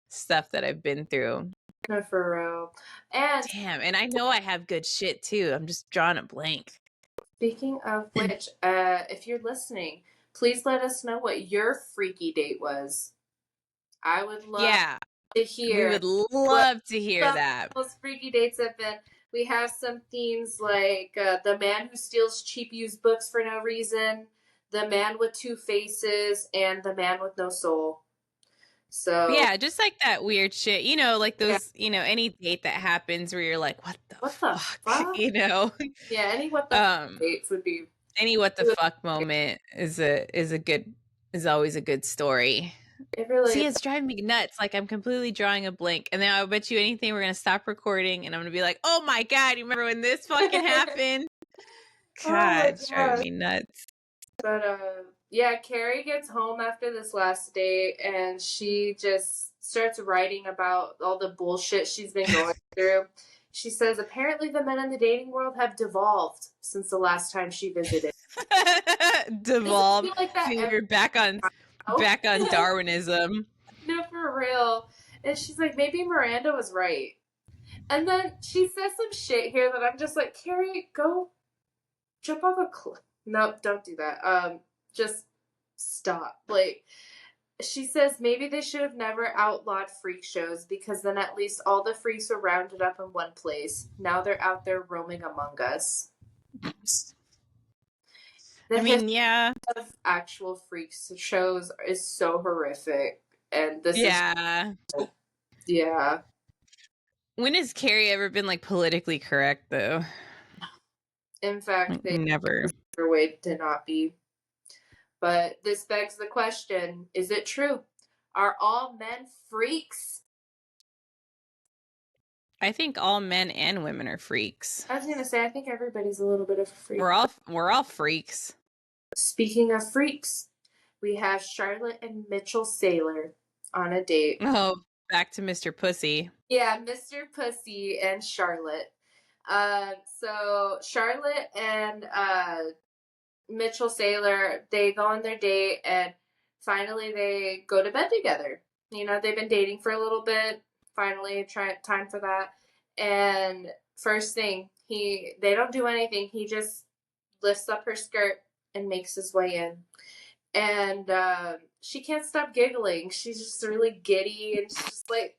S1: stuff that I've been through.
S2: No, for real. And
S1: damn, and I know I have good shit too. I'm just drawing a blank.
S2: Speaking of which, if you're listening, please let us know what your freaky date was. I would love to hear.
S1: We would love to hear that.
S2: Most freaky dates have been. We have some themes like the man who steals cheap used books for no reason, the man with 2 faces, and the man with no soul. So
S1: yeah, just like that weird shit, you know, like those, you know, any date that happens where you're like, what the fuck? You know?
S2: Yeah, any what the dates would be.
S1: Any what the fuck moment is always a good story.
S2: It really
S1: See, it's driving me nuts. Like, I'm completely drawing a blank. And then I'll bet you anything we're going to stop recording and I'm going to be like, oh my God, you remember when this fucking happened? God, it's driving me nuts.
S2: But, yeah, Carrie gets home after this last date and she just starts writing about all the bullshit she's been going through. She says, apparently the men in the dating world have devolved since the last time she visited.
S1: Devolved? Like that you're back on Darwinism.
S2: No, for real. And she's like, maybe Miranda was right. And then she says some shit here that I'm just like, Carrie, go jump off a cliff. No, don't do that. Just stop. Like, she says maybe they should have never outlawed freak shows because then at least all the freaks were rounded up in one place. Now they're out there roaming among us.
S1: I mean, yeah.
S2: Of actual freaks shows is so horrific, and this is yeah.
S1: When has Carrie ever been like politically correct though?
S2: In fact, they
S1: never.
S2: Their way to not be. But this begs the question: is it true? Are all men freaks?
S1: I think all men and women are freaks.
S2: I was gonna say, I think everybody's a little bit of a freak.
S1: We're all freaks.
S2: Speaking of freaks, we have Charlotte and Mitchell Saylor on a date.
S1: Oh, back to Mr. Pussy.
S2: Yeah, Mr. Pussy and Charlotte. So Charlotte and Mitchell Saylor, they go on their date and finally they go to bed together. You know, they've been dating for a little bit. Finally, time for that. And first thing, they don't do anything. He just lifts up her skirt and makes his way in. And she can't stop giggling. She's just really giddy, and she's just like,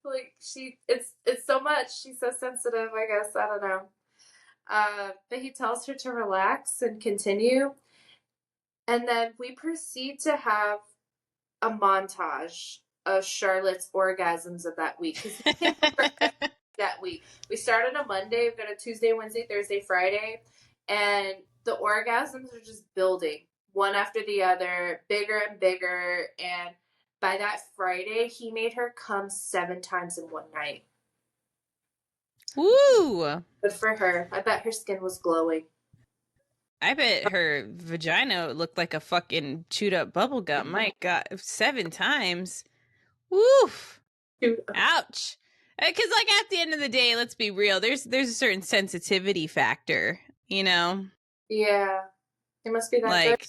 S2: like it's so much. She's so sensitive. I guess I don't know. But he tells her to relax and continue, and then we proceed to have a montage of Charlotte's orgasms of that week because that week we start on a Monday. We've got a Tuesday, Wednesday, Thursday, Friday, and the orgasms are just building one after the other, bigger and bigger. And by that Friday, he made her come 7 times in one night.
S1: Woo!
S2: Good for her. I bet her skin was glowing.
S1: I bet her vagina looked like a fucking chewed up bubble gum. My God, 7 times. Woof. Ouch. Because, like, at the end of the day, let's be real. There's a certain sensitivity factor, you know.
S2: Yeah, it must be that
S1: like,
S2: good.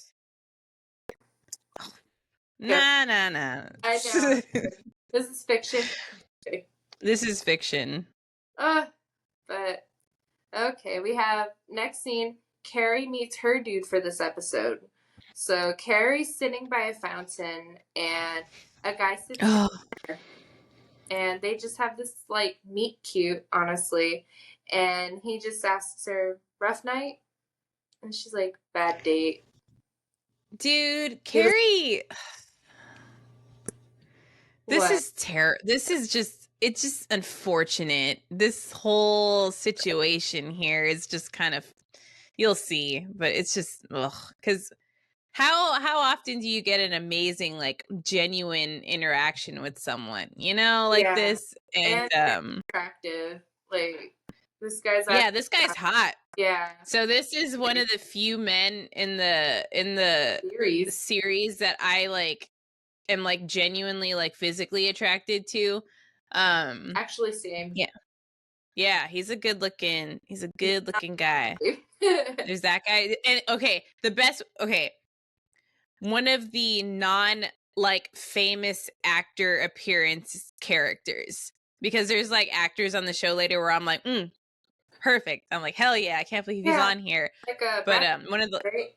S1: Nah.
S2: I know. This is fiction.
S1: This is fiction.
S2: But okay, we have next scene. Carrie meets her dude for this episode. So Carrie's sitting by a fountain, and a guy sits there, and they just have this like meet cute, honestly. And he just asks her, "Rough night?" And she's like, "Bad date."
S1: Dude, Carrie. This
S2: What?
S1: is This is just, it's just unfortunate. This whole situation here is just kind of, you'll see, but it's just, ugh. Because how often do you get an amazing, like, genuine interaction with someone, you know, like this? And
S2: attractive. Like, this guy's
S1: yeah, this guy's hot.
S2: Yeah.
S1: So this is one of the few men in the series that I like am like genuinely like physically attracted to.
S2: Actually, same.
S1: Yeah, he's a good looking guy. There's that guy. And okay, one of the non like famous actor appearance characters, because there's like actors on the show later where I'm like, perfect. I'm like, hell yeah, I can't believe he's on here.
S2: Like
S1: but one of the
S2: right?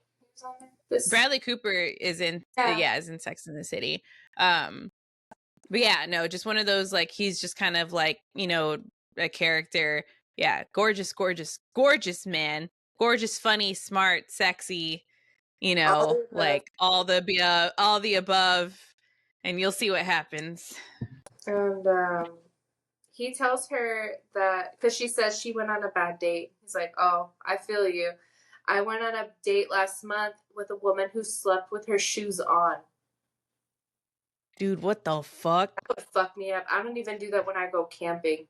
S1: Bradley Cooper is in is in Sex and the City. But yeah, no, just one of those, like, he's just kind of like, you know, a character. Yeah, gorgeous man. Gorgeous, funny, smart, sexy, you know, like all the above, and you'll see what happens.
S2: And he tells her that, because she says she went on a bad date. He's like, "Oh, I feel you. I went on a date last month with a woman who slept with her shoes on."
S1: Dude, what the fuck?
S2: That would fuck me up. I don't even do that when I go camping.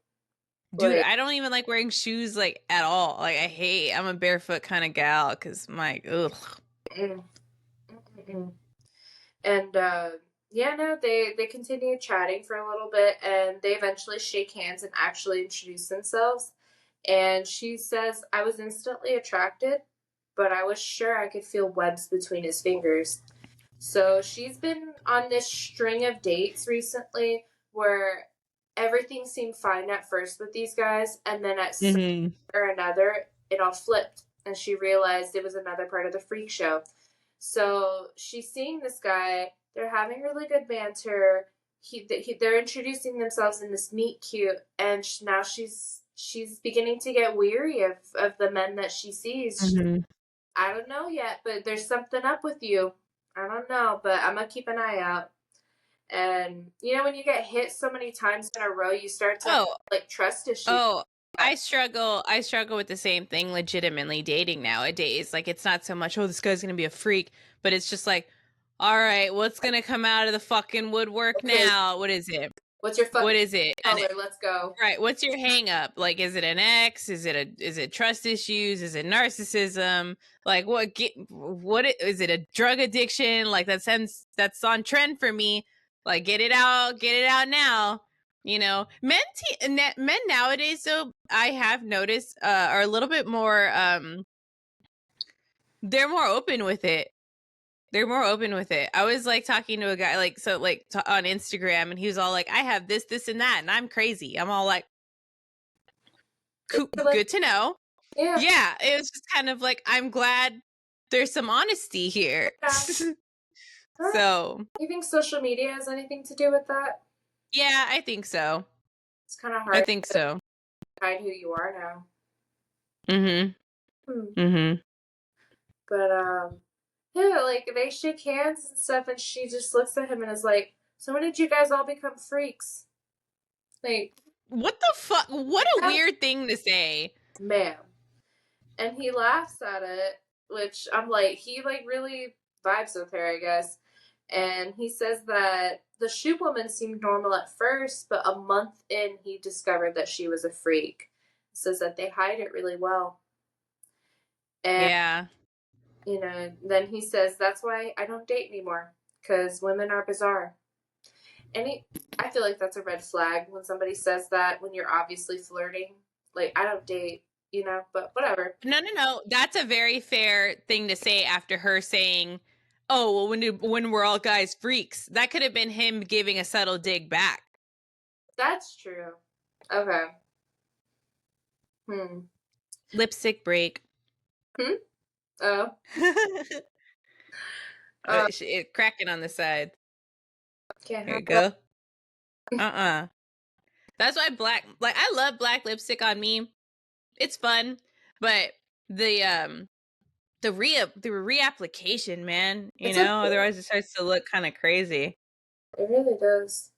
S1: Dude, like, I don't even like wearing shoes, like, at all. Like, I'm a barefoot kind of gal, because ugh.
S2: And yeah, no, they continue chatting for a little bit, and they eventually shake hands and actually introduce themselves. And she says, "I was instantly attracted, but I was sure I could feel webs between his fingers." So she's been on this string of dates recently where everything seemed fine at first with these guys, and then at some or another, it all flipped, and she realized it was another part of the freak show. So she's seeing this guy. They're having really good banter. They're introducing themselves in this meet cute, and now she's beginning to get weary of the men that she sees. I don't know yet, but there's something up with you. I don't know, but I'm gonna keep an eye out. And you know, when you get hit so many times in a row, you start to like trust issues.
S1: I struggle with the same thing legitimately dating nowadays. Like, it's not so much, oh, this guy's gonna be a freak, but it's just like, all right, what's gonna come out of the fucking woodwork now? What is it?
S2: What's your
S1: what is it?
S2: Color? Let's go.
S1: Right. What's your hang up? Like, is it an ex? Is it trust issues? Is it narcissism? Like, is it a drug addiction? Like, that's on trend for me. Like, get it out now. You know, men nowadays, though, I have noticed, are a little bit more, they're more open with it. I was like talking to a guy on Instagram, and he was all like, I have this, and that, and I'm crazy. I'm all like, cool, good to know. Yeah, it was just kind of like, I'm glad there's some honesty here.
S2: Yeah.
S1: So,
S2: You think social media has anything to do with that?
S1: yeah, I think so.
S2: It's kind of
S1: I
S2: hard
S1: think
S2: to
S1: so.
S2: hide who you are now.
S1: Mhm.
S2: Hmm.
S1: Mhm.
S2: But yeah, like they shake hands and stuff, and she just looks at him and is like, "So when did you guys all become freaks?" Like,
S1: What the fuck? What a
S2: "Yeah,
S1: weird thing to say.
S2: ma'am." And he laughs at it, which I'm like, he like really vibes with her, I guess. And he says that the shoe woman seemed normal at first, but a month in, he discovered that she was a freak. He says that they hide it really well. And,
S1: Yeah.
S2: then he says, that's why I don't date anymore, because women are bizarre. And I feel like that's a red flag when somebody says that when you're obviously flirting. Like, I don't date, but whatever.
S1: No. That's a very fair thing to say after her saying, "Oh, well, when we're all guys freaks." That could have been him giving a subtle dig back.
S2: That's true. Okay. Hmm.
S1: Lipstick break.
S2: Hmm? Oh.
S1: It cracking on the side.
S2: Can't
S1: There
S2: have
S1: you
S2: that.
S1: go. Uh-uh. That's why I love black lipstick on me. It's fun, but the um the reapplication, man,
S2: It's a
S1: otherwise it starts to look kind of crazy.
S2: It really does.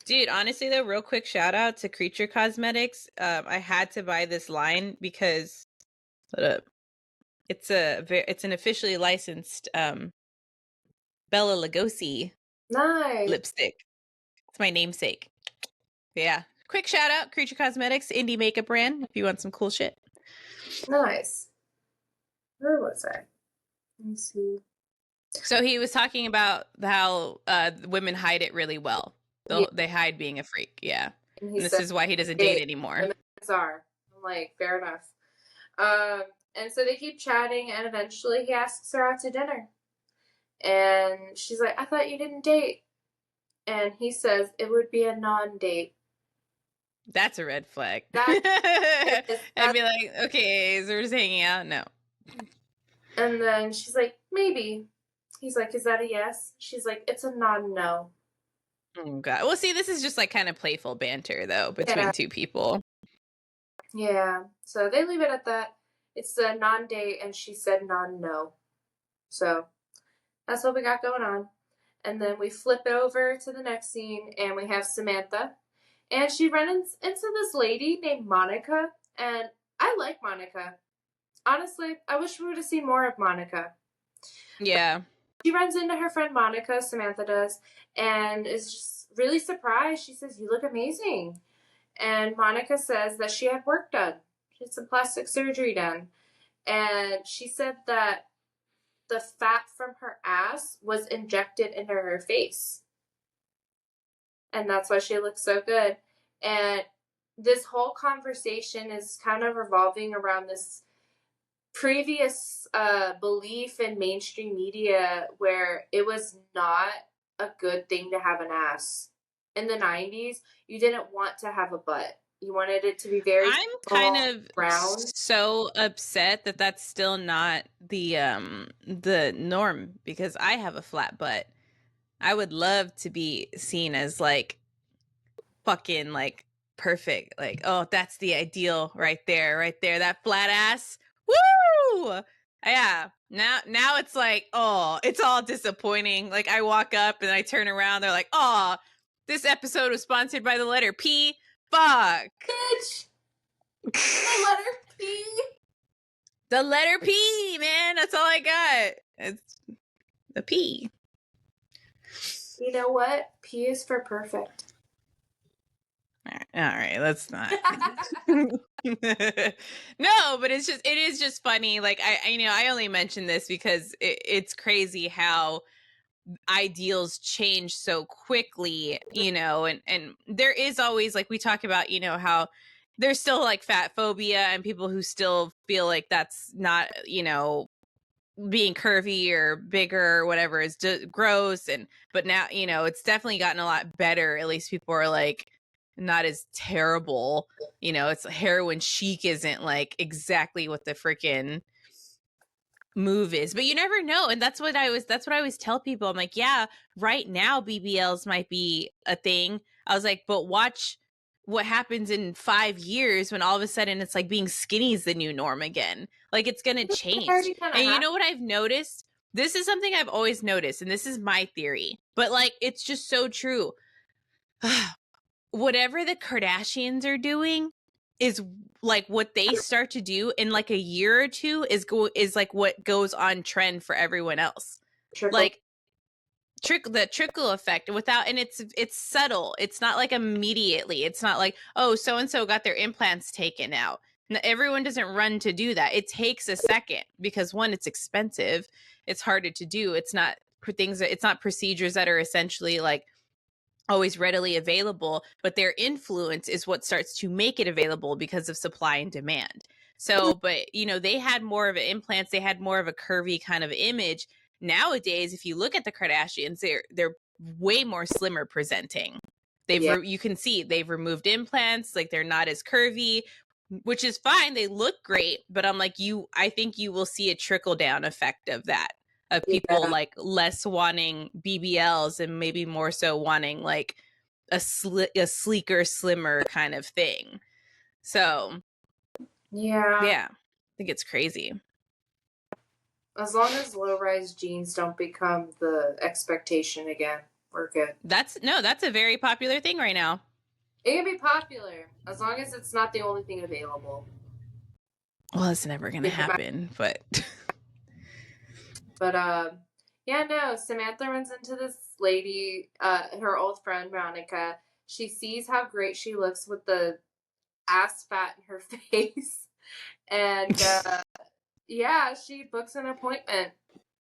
S1: Dude, honestly though, real quick shout out to Creature Cosmetics. I had to buy this line because hold up, it's an officially licensed Bella Lugosi
S2: Nice.
S1: lipstick. It's my namesake. Yeah. Quick shout out, Creature Cosmetics, indie makeup brand, if you want some cool shit.
S2: Nice. Where was I? Let me see.
S1: So he was talking about how women hide it really well.
S2: Yeah.
S1: They hide being a freak. Yeah.
S2: And he
S1: And this
S2: said,
S1: is why he doesn't date
S2: hey,
S1: anymore.
S2: women are. I'm like, fair enough. And so they keep chatting, and eventually he asks her out to dinner. And she's like, I thought you didn't date. And he says, it would be a non date.
S1: That's a red flag.
S2: That is,
S1: I'd be like, okay, so we're just hanging out? No.
S2: and then she's like, maybe. He's like, is that a yes? She's like, it's a non no.
S1: Oh, God. Well, see, this is just like kind of playful banter, though, between
S2: Yeah.
S1: two people.
S2: Yeah. So they leave it at that. It's a non date, and she said non no. So that's what we got going on. And then we flip over to the next scene, and we have Samantha. And she runs into this lady named Monica. And I like Monica. Honestly, I wish we would have seen more of Monica.
S1: Yeah.
S2: She runs into her friend Monica, Samantha does, and is just really surprised. She says, you look amazing. And Monica says that she had work done. She had some plastic surgery done. And she said that the fat from her ass was injected into her face. And that's why she looks so good. And this whole conversation is kind of revolving around this previous belief in mainstream media where it was not a good thing to have an ass. In the 90s, you didn't want to have a butt. You wanted it to be very
S1: I'm kind
S2: small,
S1: of
S2: round.
S1: so upset that that's still not the norm because I have a flat butt. I would love to be seen as like fucking like perfect. Like, oh, that's the ideal right there, right there. That flat ass. Woo! Yeah. Now it's like, oh, it's all disappointing. Like I walk up and I turn around, they're like, oh, this episode was sponsored by the letter P. Fuck.
S2: Bitch! The letter P!
S1: The letter P, man. That's all I got. It's the P.
S2: You know what? P is for perfect.
S1: All right, let's not. No, but it is just funny. Like I only mention this because it's crazy how ideals change so quickly, and there is always like we talk about, how there's still like fat phobia and people who still feel like that's not, being curvy or bigger or whatever is gross, but now it's definitely gotten a lot better. At least people are like as terrible. You know, it's heroin chic isn't like exactly what the freaking move is, but you never know. And that's what I always tell people. I'm like, yeah, right now BBLs might be a thing. I was like, but watch what happens in 5 years when all of a sudden it's like being skinny is the new norm again. Like it's gonna change. And you know what I've noticed? This is something I've always noticed, and this is my theory, but like it's just so true. Whatever the Kardashians are doing is like what they start to do in like a year or two is like what goes on trend for everyone else. Like the trickle effect without, and it's subtle. It's not like immediately. It's not like, oh, so and so got their implants taken out. Everyone doesn't run to do that. It takes a second because one, it's expensive. It's harder to do. It's not procedures that are essentially like always readily available, but their influence is what starts to make it available because of supply and demand. So, but you know, they had more of implants, they had more of a curvy kind of image. Nowadays, if you look at the Kardashians, they're way more slimmer presenting. You can see they've removed implants, like they're not as curvy, which is fine. They look great, but I'm like, I think you will see a trickle down effect of that, of people like less wanting BBLs and maybe more so wanting like a sleeker, slimmer kind of thing. So yeah, I think it's crazy.
S2: As long as low-rise jeans don't become the expectation again, we're good.
S1: That's a very popular thing right now.
S2: It can be popular as long as it's not the only thing available.
S1: Well, it's never gonna happen, but
S2: yeah, no, Samantha runs into this lady, her old friend Monica. She sees how great she looks with the ass fat in her face. And yeah, she books an appointment.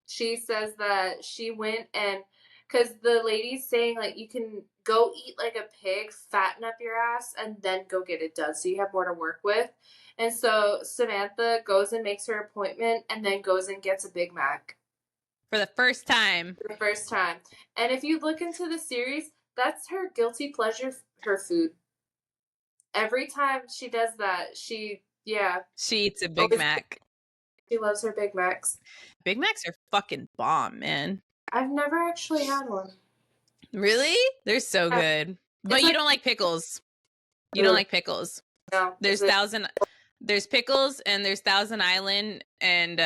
S2: She says that she went and because the lady's saying like you can go eat like a pig, fatten up your ass, and then go get it done so you have more to work with. And so Samantha goes and makes her appointment and then goes and gets a Big Mac.
S1: For the first time.
S2: For the first time. And if you look into the series, that's her guilty pleasure, her food. Every time she does that, she
S1: eats a Big Mac.
S2: She loves her Big Macs.
S1: Big Macs are fucking bomb, man.
S2: I've never actually had one.
S1: Really? They're so good. But you don't like pickles. You don't like pickles.
S2: No.
S1: There's pickles and there's Thousand Island and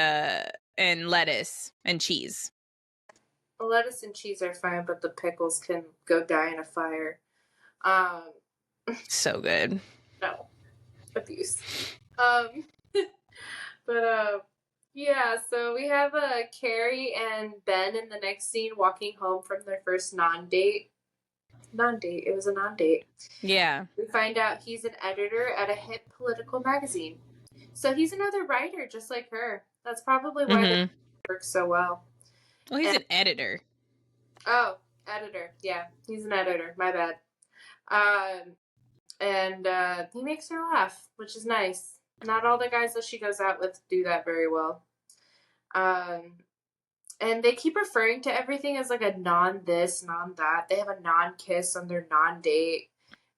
S1: lettuce and cheese.
S2: The lettuce and cheese are fine, but the pickles can go die in a fire.
S1: So good.
S2: No. Abuse. Yeah, so we have Carrie and Ben in the next scene walking home from their first non-date. It was a non-date.
S1: Yeah.
S2: We find out he's an editor at a hip political magazine. So he's another writer just like her. That's probably why they work so well.
S1: Well, he's an editor.
S2: Oh, editor. Yeah, he's an editor. My bad. And he makes her laugh, which is nice. Not all the guys that she goes out with do that very well. And they keep referring to everything as like a non-this, non-that. They have a non-kiss on their non-date.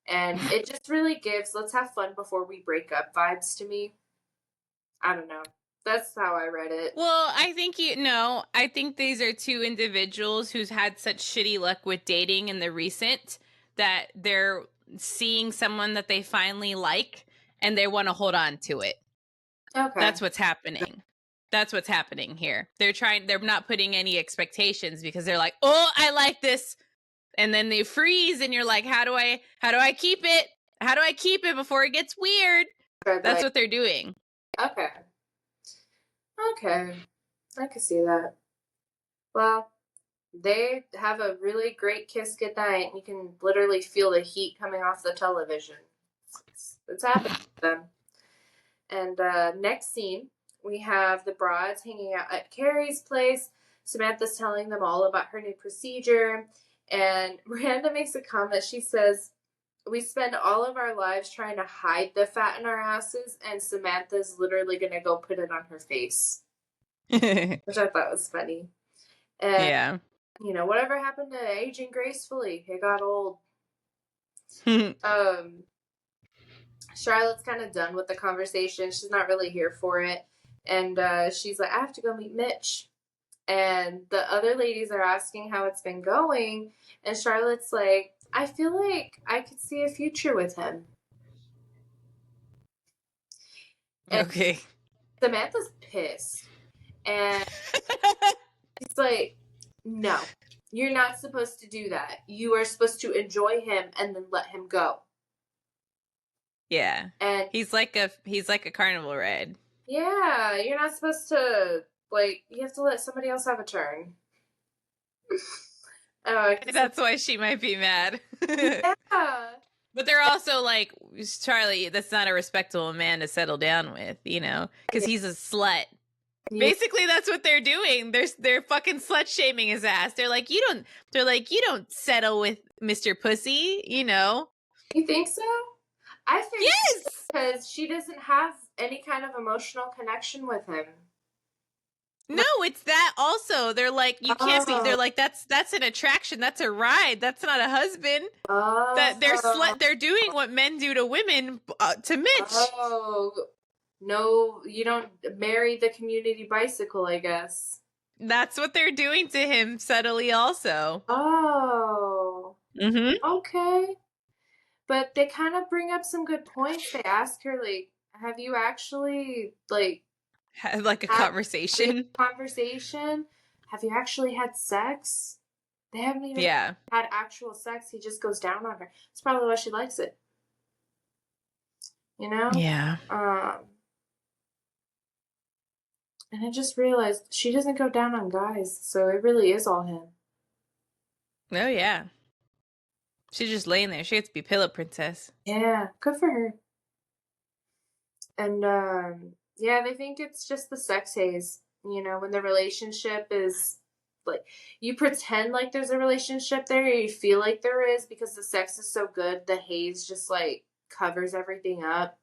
S2: And it just really gives let's have fun before we break up vibes to me. I don't know. That's how I read it.
S1: Well, I think these are two individuals who's had such shitty luck with dating in the recent that they're seeing someone that they finally like and they want to hold on to it.
S2: Okay.
S1: That's what's happening. That's what's happening here. They're not putting any expectations because they're like, oh, I like this. And then they freeze and you're like, how do I keep it? How do I keep it before it gets weird? That's what they're doing.
S2: Okay. I can see that. Well, they have a really great kiss goodnight. You can literally feel the heat coming off the television. It's happening to them. And next scene, we have the broads hanging out at Carrie's place. Samantha's telling them all about her new procedure. And Miranda makes a comment. She says, we spend all of our lives trying to hide the fat in our asses, and Samantha's literally going to go put it on her face. Which I thought was funny. And,
S1: yeah.
S2: You know, whatever happened to aging gracefully? It got old. Charlotte's kind of done with the conversation. She's not really here for it. And she's like, I have to go meet Mitch. And the other ladies are asking how it's been going. And Charlotte's like, I feel like I could see a future with him. And
S1: Okay.
S2: Samantha's pissed. And it's like, no, you're not supposed to do that. You are supposed to enjoy him and then let him go.
S1: Yeah.
S2: And
S1: he's like a carnival ride.
S2: Yeah, you're not supposed to, like, you have to let somebody else have a turn.
S1: That's why she might be mad.
S2: Yeah.
S1: But they're also like, Charlie, that's not a respectable man to settle down with, you know, because he's a slut.
S2: Yeah.
S1: Basically, that's what they're doing. They're fucking slut shaming his ass. They're like, you don't settle with Mr. Pussy, you know.
S2: You think so? I think
S1: yes,
S2: because she doesn't have any kind of emotional connection with him.
S1: No, it's that also. They're like, you can't be. They're like, that's an attraction. That's a ride. That's not a husband. That they're doing what men do to women to Mitch.
S2: Oh, no, you don't marry the community bicycle, I guess.
S1: That's what they're doing to him subtly also.
S2: Oh.
S1: Mm-hmm.
S2: Okay. But they kind of bring up some good points. They ask her, like, have you actually, like,
S1: had like a conversation?
S2: Have you actually had sex? They haven't even had actual sex. He just goes down on her. That's probably why she likes it. You know?
S1: Yeah.
S2: And I just realized she doesn't go down on guys, so it really is all him.
S1: Oh, yeah. She's just laying there. She gets to be pillow princess.
S2: Yeah, good for her. And, yeah, they think it's just the sex haze. You know, when the relationship is, like, you pretend like there's a relationship there, or you feel like there is because the sex is so good, the haze just, like, covers everything up.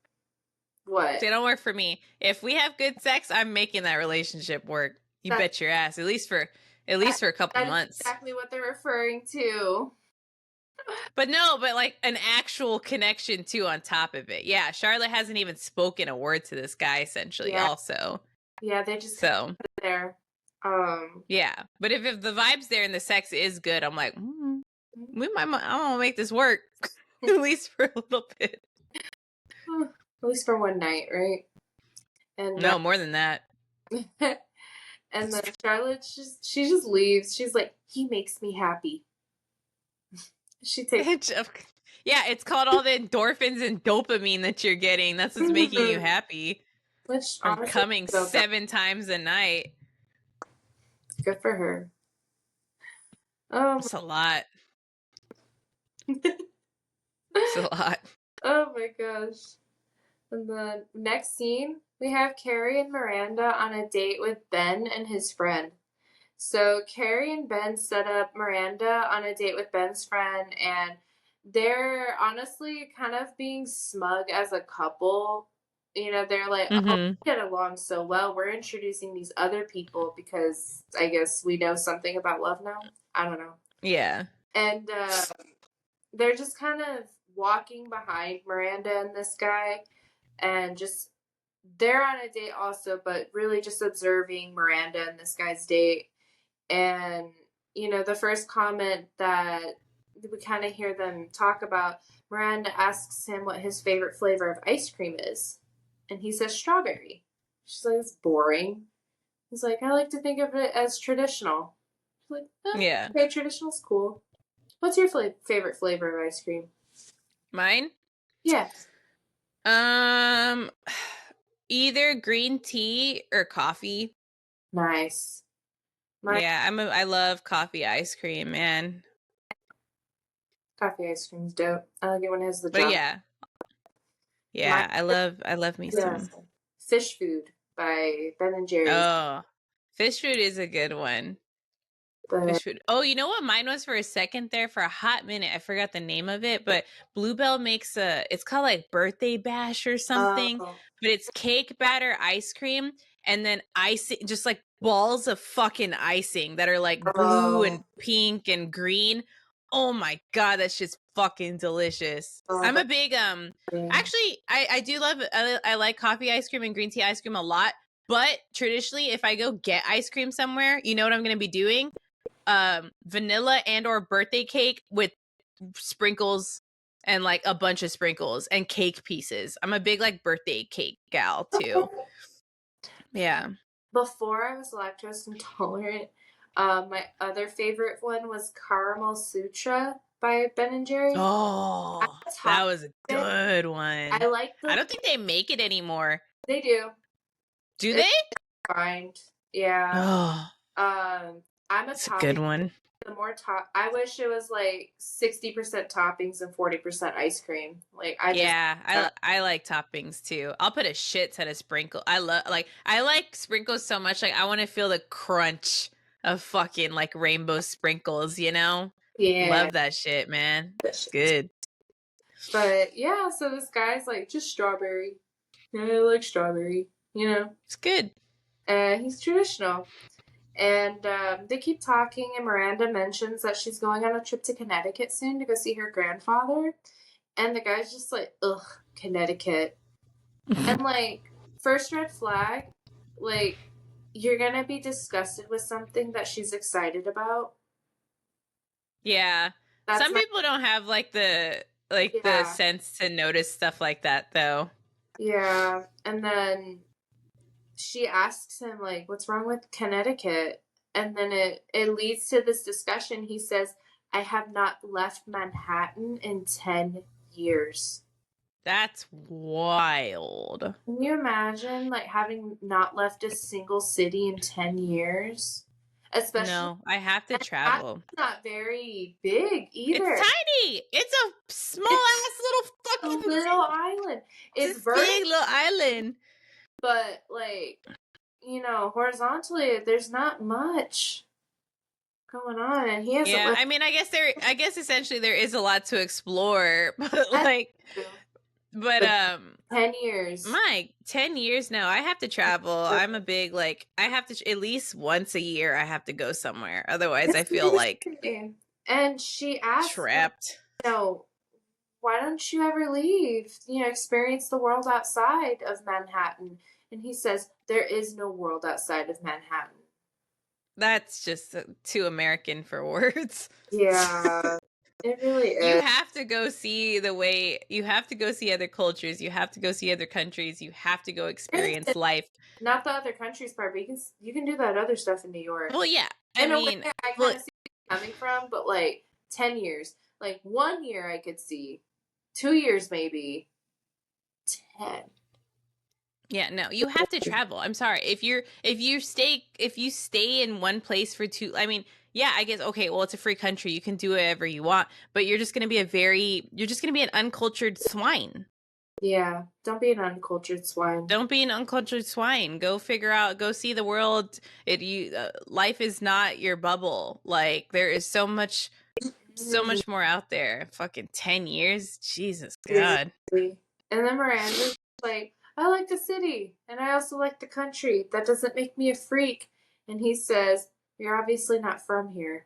S2: What?
S1: They don't work for me. If we have good sex, I'm making that relationship work. You bet your ass. At least for a couple months.
S2: That's exactly what they're referring to.
S1: But like an actual connection too on top of it. Yeah, Charlotte hasn't even spoken a word to this guy essentially. Also.
S2: Yeah, they just
S1: so
S2: there.
S1: Yeah, but if the vibe's there and the sex is good, I'm like, I'm gonna make this work at least for a little bit.
S2: At least for one night, right? And
S1: no, more than that.
S2: And then Charlotte she just leaves. She's like, he makes me happy. She takes
S1: yeah, it's called all the endorphins and dopamine that you're getting. That's what's making you happy.
S2: Which
S1: from coming 7 times a night.
S2: Good for her.
S1: It's a lot. It's a lot.
S2: Oh my gosh. And the next scene, we have Carrie and Miranda on a date with Ben and his friend. So Carrie and Ben set up Miranda on a date with Ben's friend, and they're honestly kind of being smug as a couple. You know, they're like, oh, we get along so well. We're introducing these other people because I guess we know something about love now. I don't know.
S1: Yeah.
S2: And they're just kind of walking behind Miranda and this guy, and just they're on a date also, but really just observing Miranda and this guy's date. And, you know, the first comment that we kind of hear them talk about, Miranda asks him what his favorite flavor of ice cream is. And he says strawberry. She's like, it's boring. He's like, I like to think of it as traditional. She's like,
S1: yeah.
S2: Okay, traditional's cool. What's your favorite flavor of ice cream?
S1: Mine?
S2: Yeah.
S1: Either green tea or coffee.
S2: Nice.
S1: Yeah, I love coffee ice cream, man.
S2: Coffee ice cream's dope. I like it when it has the
S1: But yeah, I love me some
S2: Fish Food by Ben and Jerry's.
S1: Oh, Fish Food is a good one. Fish Food. Oh, you know what mine was for a second there? For a hot minute, I forgot the name of it, but Bluebell makes it's called like Birthday Bash or something, but it's cake batter ice cream and then icing, just like balls of fucking icing that are like blue and pink and green. Oh my god, that shit's fucking delicious. I'm a big actually I do love I like coffee ice cream and green tea ice cream a lot, but traditionally if I go get ice cream somewhere, you know what I'm going to be doing? Vanilla and or birthday cake with sprinkles and like a bunch of sprinkles and cake pieces. I'm a big like birthday cake gal too. Yeah.
S2: Before I was lactose intolerant, my other favorite one was Caramel Sutra by Ben and Jerry.
S1: Oh, that was a good one.
S2: I like
S1: I don't think they make it anymore.
S2: They do.
S1: Do they?
S2: Find. Yeah.
S1: Oh,
S2: I'm a
S1: it's a good one.
S2: The more I wish it was like 60% toppings and 40% ice cream. Like
S1: I like toppings too. I'll put a shit ton of sprinkle. I like sprinkles so much. Like I want to feel the crunch of fucking like rainbow sprinkles. You know?
S2: Yeah.
S1: Love that shit, man. It's good.
S2: But yeah, so this guy's like just strawberry. Yeah, I like strawberry. You know?
S1: It's good.
S2: And he's traditional. And they keep talking, and Miranda mentions that she's going on a trip to Connecticut soon to go see her grandfather. And the guy's just like, ugh, Connecticut. And like, first red flag, like, you're gonna be disgusted with something that she's excited about.
S1: Yeah. Some people don't have like the sense to notice stuff like that though.
S2: Yeah. And then she asks him, like, what's wrong with Connecticut? And then it leads to this discussion. He says, I have not left Manhattan in 10 years.
S1: That's wild.
S2: Can you imagine, like, having not left a single city in 10 years? Especially,
S1: no, I have to travel.
S2: It's not very big either.
S1: It's tiny. It's a small ass
S2: little island.
S1: It's a big little island.
S2: But like, you know, horizontally, there's not much going on, and he has.
S1: Yeah, I mean, I guess essentially there is a lot to explore, but like, but
S2: 10 years.
S1: 10 years now. I have to travel. I'm a big like. I have to at least once a year. I have to go somewhere. Otherwise, I feel like.
S2: And she asked,
S1: trapped.
S2: No, why don't you ever leave? You know, experience the world outside of Manhattan. And he says, there is no world outside of Manhattan.
S1: That's just too American for words.
S2: Yeah, it really is.
S1: You have to go see you have to go see other cultures. You have to go see other countries. You have to go experience life.
S2: Not the other countries part, but you can do that other stuff in New York.
S1: Well, yeah. I mean,
S2: I kind of see where you're coming from, but like 10 years. Like 1 year I could see. 2 years maybe. 10.
S1: Yeah, no, you have to travel. I'm sorry. If you stay in one place for I mean, yeah, I guess okay, well, it's a free country. You can do whatever you want, but you're just going to be an uncultured swine.
S2: Yeah, don't be an uncultured swine.
S1: Don't be an uncultured swine. Go see the world. Life is not your bubble. Like there is so much more out there. Fucking 10 years. Jesus God.
S2: And then Miranda's like, I like the city, and I also like the country. That doesn't make me a freak. And he says, you're obviously not from here.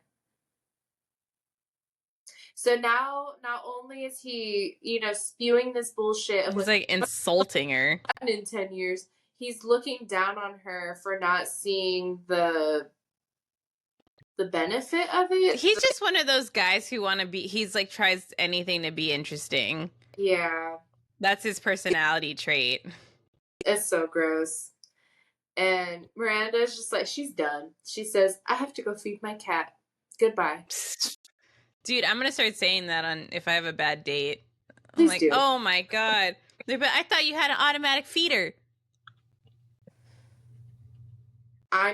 S2: So now, not only is he, you know, spewing this bullshit of
S1: he's like insulting her
S2: in 10 years, he's looking down on her for not seeing the benefit of it.
S1: He's just one of those guys who he's like tries anything to be interesting.
S2: Yeah.
S1: That's his personality trait.
S2: It's so gross. And Miranda's just like, she's done. She says, I have to go feed my cat. Goodbye.
S1: Dude, I'm going to start saying that if I have a bad date.
S2: Please
S1: I'm like,
S2: do.
S1: Oh my God. But I thought you had an automatic feeder.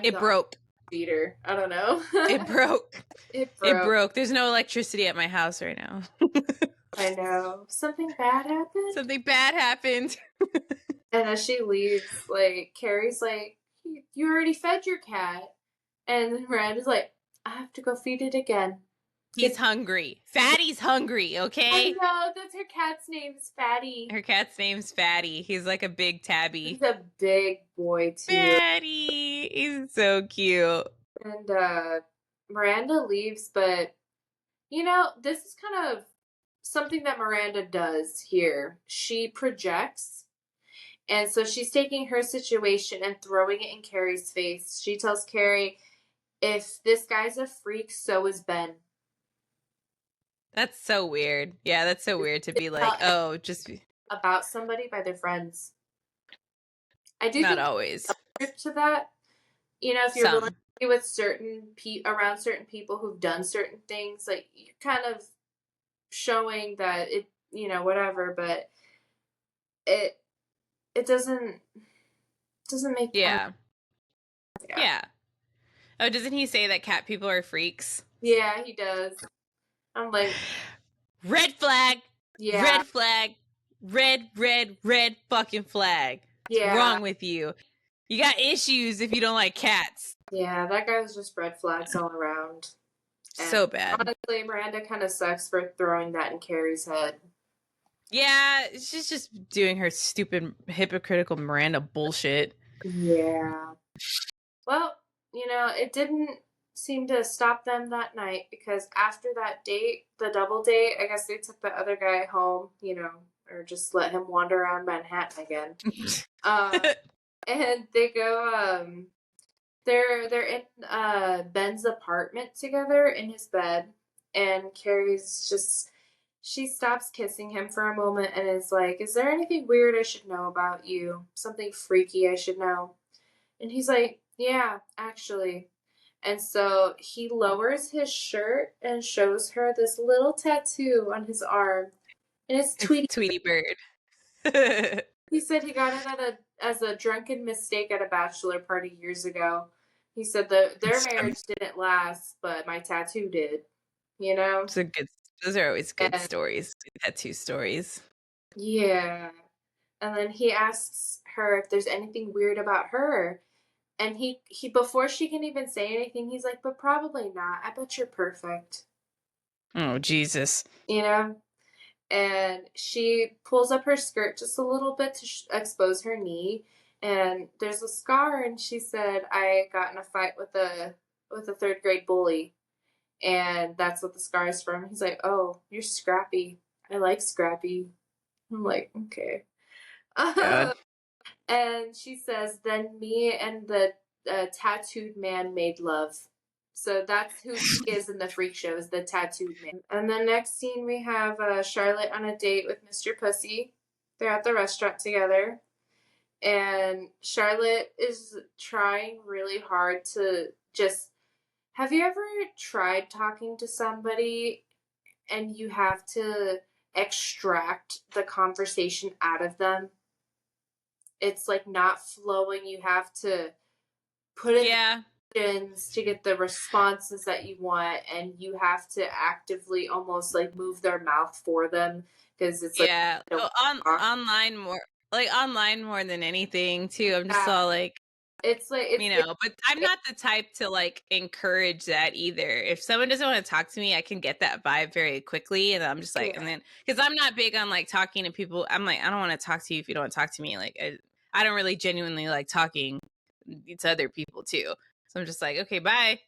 S1: It broke.
S2: Feeder. I don't know.
S1: It broke. It broke. There's no electricity at my house right now.
S2: I know. Something bad happened. And as she leaves, like, Carrie's like, you already fed your cat. And Miranda's like, I have to go feed it again.
S1: He's hungry. Fatty's hungry, okay?
S2: I know. That's her cat's name is Fatty.
S1: Her cat's name's Fatty. He's like a big tabby.
S2: He's a big boy, too.
S1: Fatty! He's so cute.
S2: And Miranda leaves, but You know, this is kind of something that Miranda does here. She projects. And so she's taking her situation and throwing it in Carrie's face. She tells Carrie, if this guy's a freak, so is Ben.
S1: That's so weird. Yeah, that's so weird to be like,
S2: Tell
S1: oh, just
S2: about somebody by their friends. I do
S1: not
S2: think
S1: always.
S2: there's truth to that. You know, if you're willing
S1: Some.
S2: to be with around certain people who've done certain things, like you're kind of showing that it, you know, whatever, but it it doesn't make any.
S1: Yeah.
S2: Yeah.
S1: Yeah. Oh, doesn't he say that cat people are freaks?
S2: Yeah, he does. I'm like,
S1: Red flag.
S2: yeah,
S1: Red flag. Red fucking flag. What's
S2: yeah,
S1: wrong with you? You got issues if you don't like cats.
S2: yeah. That guy was just red flags all around. And
S1: So bad.
S2: honestly, Miranda kind of sucks for throwing that in Carrie's head.
S1: Yeah, she's just doing her stupid hypocritical Miranda bullshit.
S2: Yeah. Well, you know, it didn't seem to stop them that night because after that date, the double date, I guess they took the other guy home, you know, or just let him wander around Manhattan again. Uh, and they go, they're in Ben's apartment together in his bed, and Carrie's just she stops kissing him for a moment and is like, "Is there anything weird I should know about you? Something freaky I should know?" And he's like, "Yeah, actually." And so he lowers his shirt and shows her this little tattoo on his arm. And it's
S1: It's
S2: Tweety.
S1: Tweety Bird.
S2: He said he got it as a drunken mistake at a bachelor party years ago. He said their marriage didn't last, but my tattoo did. You know?
S1: It's a good. Those are always good
S2: And
S1: stories. Tattoo stories.
S2: yeah. And then he asks her if there's anything weird about her. And he before she can even say anything, he's like, "But probably not. I bet you're perfect."
S1: Oh Jesus!
S2: You know? And she pulls up her skirt just a little bit to expose her knee, and there's a scar. And she said, "I got in a fight with a third grade bully, and that's what the scar is from." He's like, "Oh, you're scrappy. I like scrappy." I'm like, okay.
S1: God.
S2: And she says, "Then me and the tattooed man made love." So that's who he is in the freak show, is the tattooed man. And the next scene, we have Charlotte on a date with Mr. Pussy. They're at the restaurant together. And Charlotte is trying really hard to just. Have you ever tried talking to somebody and you have to extract the conversation out of them? It's like not flowing. You have to put in
S1: Yeah.
S2: questions to get the responses that you want, and you have to actively almost like move their mouth for them because it's like
S1: Yeah.
S2: they
S1: Oh,
S2: don't talk.
S1: online more. Like online more than anything too. I'm just
S2: Yeah,
S1: all like,
S2: it's like it's
S1: but I'm not the type to like encourage that either. If someone doesn't want to talk to me, I can get that vibe very quickly. And I'm just like, and
S2: yeah,
S1: then because I'm not big on like talking to people, I'm like, I don't want to talk to you if you don't want to talk to me. Like, I don't really genuinely like talking to other people too. So I'm just like, okay, bye.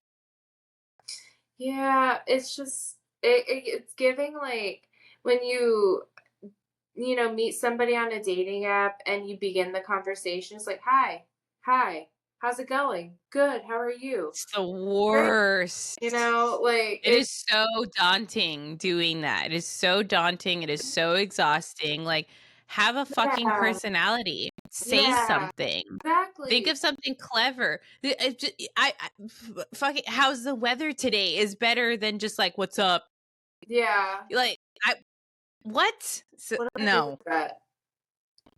S2: yeah. It's just it's giving like when you know meet somebody on a dating app and you begin the conversation. It's like, hi, how's it going? Good. How are you?
S1: It's the
S2: Great.
S1: worst.
S2: You know, like
S1: It is so daunting doing that. It is so daunting. It is so exhausting. Like, have a fucking
S2: yeah,
S1: personality. Say
S2: yeah,
S1: something. Think
S2: exactly.
S1: of something clever. Fucking, how's the weather today is better than just like, what's up?
S2: Yeah.
S1: Like, what? So,
S2: What do I do with
S1: no,
S2: that?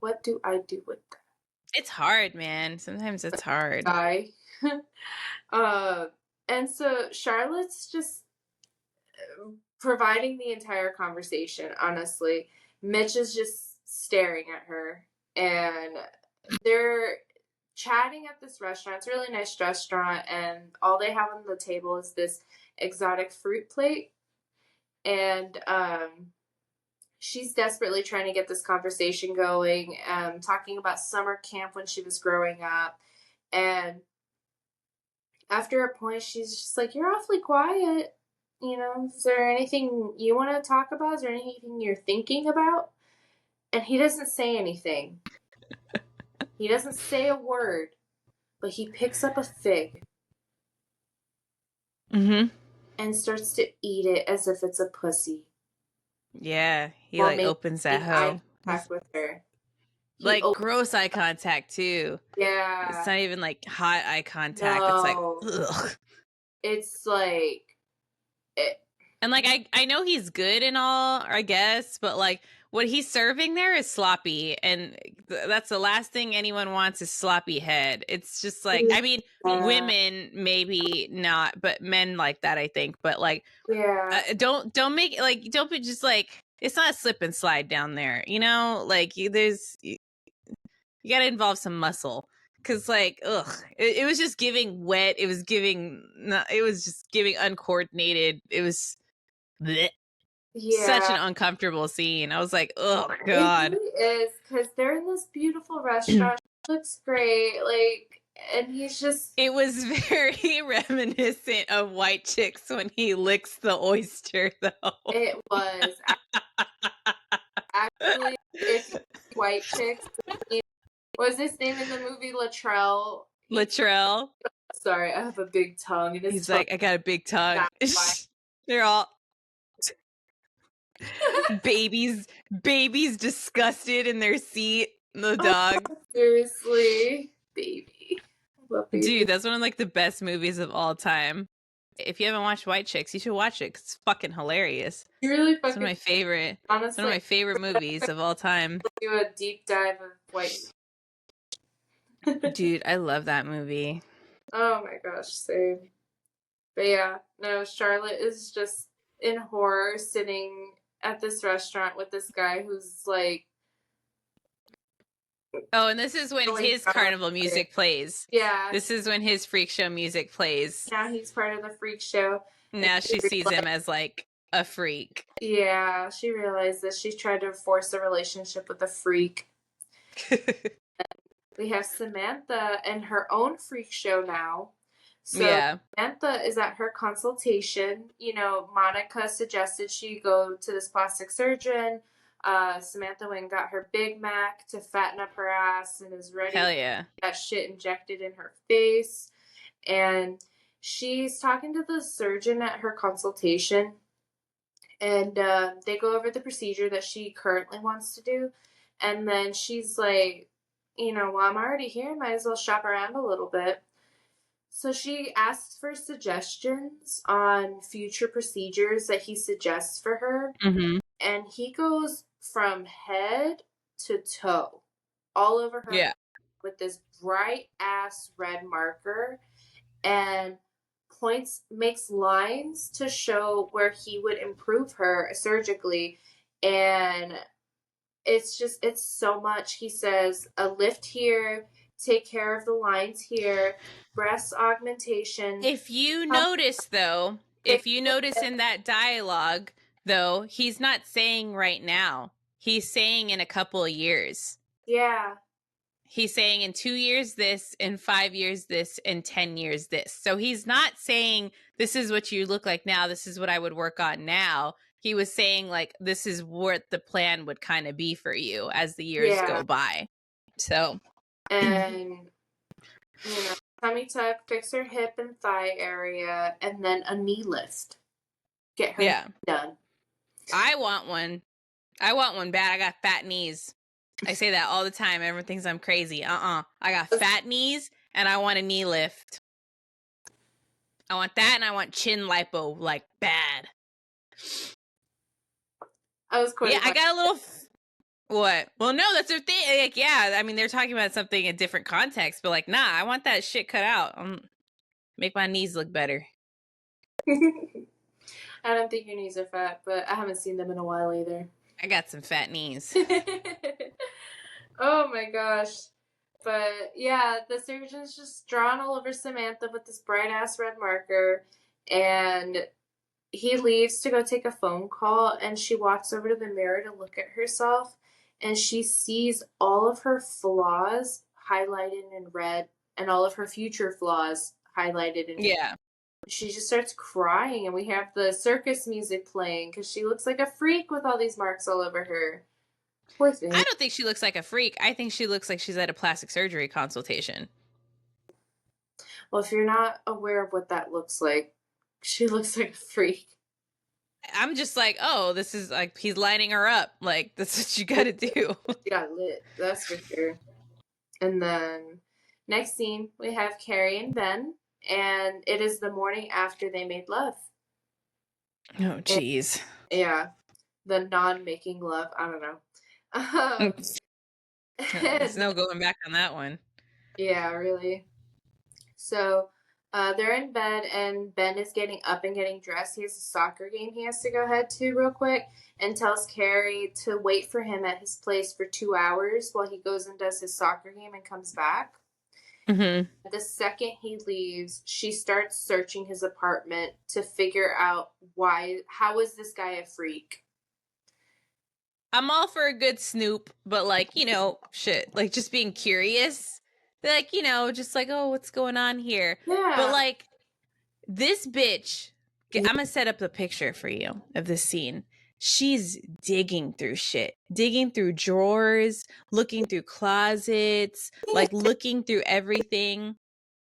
S2: What do I do with that
S1: it's hard, man. Sometimes it's hard.
S2: guy? uh, and so Charlotte's just providing the entire conversation, honestly. Mitch is just staring at her, and they're chatting at this restaurant. It's a really nice restaurant, and all they have on the table is this exotic fruit plate. And she's desperately trying to get this conversation going, talking about summer camp when she was growing up. And after a point, she's just like, "You're awfully quiet." is there anything you want to talk about? Is there anything you're thinking about? And he doesn't say anything. He doesn't say a word, but he picks up a fig
S1: Mm-hmm.
S2: and starts to eat it as if it's a pussy.
S1: Yeah, he
S2: While
S1: like
S2: making
S1: opens that
S2: eye
S1: hoe.
S2: contact with her.
S1: Like gross eye contact too. It's
S2: Yeah.
S1: not even like hot eye contact. It's like,
S2: No.
S1: ugh.
S2: It's like it,
S1: And like I know he's good and all, I guess, but like what he's serving there is sloppy, and that's the last thing anyone wants is sloppy head. It's just like, I mean, women maybe not, but men like that, I think. But like,
S2: yeah.
S1: don't make it like, don't be just like, it's not a slip and slide down there, like there's you got to involve some muscle. Cause like, ugh, it was just giving wet. It was giving, it was just giving uncoordinated. It was bleh. Such an
S2: Yeah.
S1: uncomfortable scene. I was like, oh
S2: It
S1: God.
S2: really is because they're in this beautiful restaurant. Looks great. Like, and he's just.
S1: It was very reminiscent of White Chicks when he licks the oyster, though.
S2: It was actually, if you see White Chicks, what was his name in the movie? Latrell.
S1: Latrell.
S2: Sorry, I have a big tongue, and his
S1: He's
S2: tongue.
S1: like, I got a big tongue.
S2: That's
S1: They're all babies disgusted in their seat. The dog.
S2: Seriously, baby. I love baby.
S1: Dude, that's one of like the best movies of all time. If you haven't watched White Chicks, you should watch it. 'Cause it's fucking hilarious.
S2: You really
S1: It's one
S2: fucking
S1: of my favorite.
S2: honestly.
S1: It's one of my favorite movies of all time.
S2: Do a deep dive of White.
S1: Dude, I love that movie.
S2: Oh my gosh, same. But yeah, no, Charlotte is just in horror sitting at this restaurant with this guy who's like.
S1: Oh, and this is when
S2: Really
S1: his
S2: proud
S1: carnival
S2: of it.
S1: music plays.
S2: Yeah.
S1: This is when his freak show music plays.
S2: Now he's part of the freak show.
S1: Now she sees him as like a freak.
S2: Yeah, she realized that she's tried to force a relationship with a freak. We have Samantha and her own freak show now. So
S1: Yeah.
S2: Samantha is at her consultation. Monica suggested she go to this plastic surgeon. Samantha went and got her Big Mac to fatten up her ass and is ready
S1: Hell yeah.
S2: to get that shit injected in her face. And she's talking to the surgeon at her consultation. And they go over the procedure that she currently wants to do. And then she's like, well, I'm already here. Might as well shop around a little bit. So she asks for suggestions on future procedures that he suggests for her.
S1: Mm-hmm.
S2: And he goes from head to toe all over her with this bright ass red marker and makes lines to show where he would improve her surgically. And it's so much. He says a lift here, take care of the lines here, breast augmentation.
S1: If you notice though, in that dialogue though, he's not saying right now. He's saying in a couple of years.
S2: Yeah.
S1: He's saying in 2 years this, in 5 years this, in 10 years this. So he's not saying this is what you look like now, this is what I would work on now. He was saying like this is what the plan would kind of be for you as the years go by. So
S2: and tummy tuck, fix her hip and thigh area, and then a knee lift. Get her done.
S1: I want one. I want one bad. I got fat knees. I say that all the time. Everyone thinks I'm crazy. I got fat knees and I want a knee lift. I want that and I want chin lipo, like bad.
S2: I was quite.
S1: Yeah, I got a little. What? Well, no, that's their thing. Like, yeah, I mean, they're talking about something in different context, but like, nah, I want that shit cut out. Make my knees look better.
S2: I don't think your knees are fat, but I haven't seen them in a while either.
S1: I got some fat knees.
S2: Oh my gosh. But yeah, the surgeon's just drawn all over Samantha with this bright ass red marker, and he leaves to go take a phone call, and she walks over to the mirror to look at herself, and she sees all of her flaws highlighted in red and all of her future flaws highlighted in red. she just starts crying, and we have the circus music playing because she looks like a freak with all these marks all over her. Poor thing.
S1: I don't think she looks like a freak. I think she looks like she's at a plastic surgery consultation.
S2: Well, if you're not aware of what that looks like, she looks like a freak.
S1: I'm just like, oh, this is like, he's lining her up. Like, that's what you gotta do.
S2: She got lit, that's for sure. And then next scene, we have Carrie and Ben, and it is the morning after they made love.
S1: Oh, jeez.
S2: Yeah, the non-making love. I don't know.
S1: There's no going back on that one.
S2: Yeah, really. So they're in bed, and Ben is getting up and getting dressed. He has a soccer game he has to go head to real quick, and tells Carrie to wait for him at his place for 2 hours while he goes and does his soccer game and comes back.
S1: Mm-hmm.
S2: The second he leaves, she starts searching his apartment to figure out how is this guy a freak?
S1: I'm all for a good snoop, but like, you know, shit, like just being curious. Like, you know, just like, oh, what's going on here?
S2: Yeah.
S1: But like, this bitch,
S2: Yeah.
S1: I'm gonna set up the picture for you of this scene. She's digging through shit, digging through drawers, looking through closets, like looking through everything.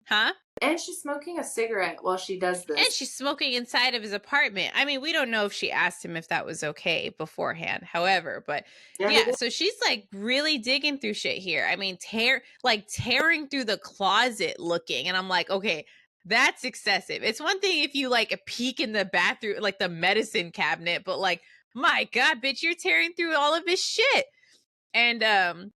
S1: Huh?
S2: And she's smoking a cigarette while she does this.
S1: And she's smoking inside of his apartment. I mean, we don't know if she asked him if that was okay beforehand. However, but yeah, so she's like really digging through shit here. I mean, tearing through the closet looking. And I'm like, okay, that's excessive. It's one thing if you like a peek in the bathroom, like the medicine cabinet, but like, my God, bitch, you're tearing through all of his shit. And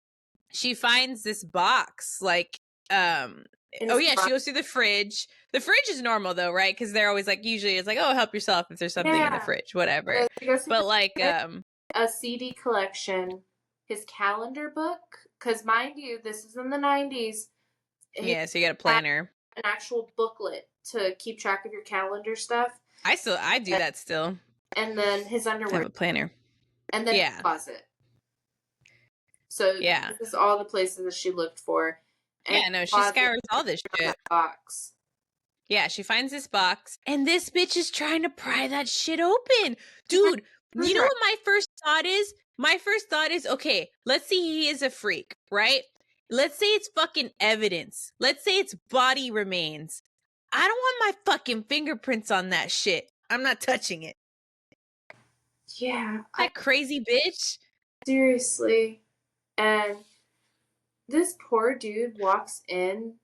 S1: she finds this box, like, oh yeah, she goes through the fridge. The fridge is normal though, right? Because they're always like, usually it's like, oh, help yourself if there's something in the fridge, whatever. But like,
S2: a CD collection, his calendar book, because mind you, this is in the 90s.
S1: Yeah, so you got a planner,
S2: an actual booklet to keep track of your calendar stuff.
S1: I do that still.
S2: And then his underwear,
S1: I have a planner,
S2: and then his closet. So
S1: yeah,
S2: this is all the places that she looked for.
S1: And yeah, no, she scours all this shit.
S2: Box.
S1: Yeah, she finds this box, and this bitch is trying to pry that shit open. Dude, you know what my first thought is? My first thought is, okay, let's see he is a freak, right? Let's say it's fucking evidence. Let's say it's body remains. I don't want my fucking fingerprints on that shit. I'm not touching it.
S2: Yeah.
S1: That crazy bitch.
S2: Seriously. And this poor dude walks in,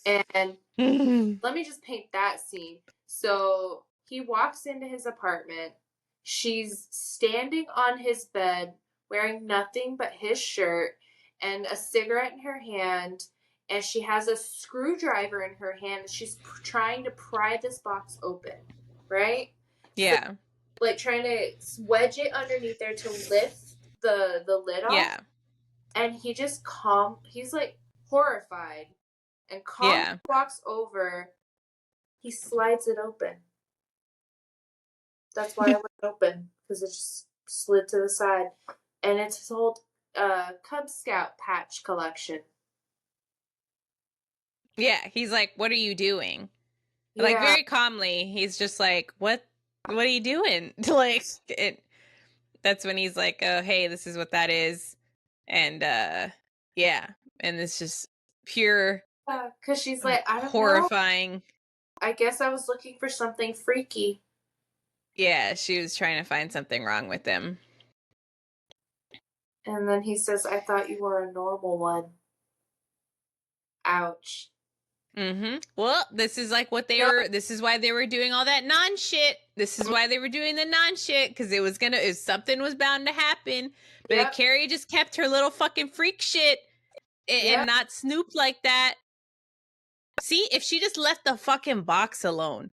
S2: and let me just paint that scene. So he walks into his apartment. She's standing on his bed wearing nothing but his shirt and a cigarette in her hand, and she has a screwdriver in her hand. She's trying to pry this box open, right?
S1: Yeah.
S2: So, like trying to wedge it underneath there to lift the lid off.
S1: Yeah.
S2: And he just he's like horrified and calmly walks over. He slides it open. That's why it went open, because it just slid to the side. And it's his old Cub Scout patch collection.
S1: Yeah, he's like, what are you doing? Yeah. Like, very calmly, he's just like, what are you doing? Like, that's when he's like, oh, hey, this is what that is. And, yeah. And it's just pure...
S2: because she's like, I don't
S1: horrifying.
S2: know. I guess I was looking for something freaky.
S1: Yeah, she was trying to find something wrong with him.
S2: And then he says, I thought you were a normal one. Ouch.
S1: Mm-hmm. Well, this is like what they were, this is why they were doing all that non-shit. This is why they were doing the non-shit, because something was bound to happen. But if Carrie just kept her little fucking freak shit and not snoop like that. See, if she just left the fucking box alone,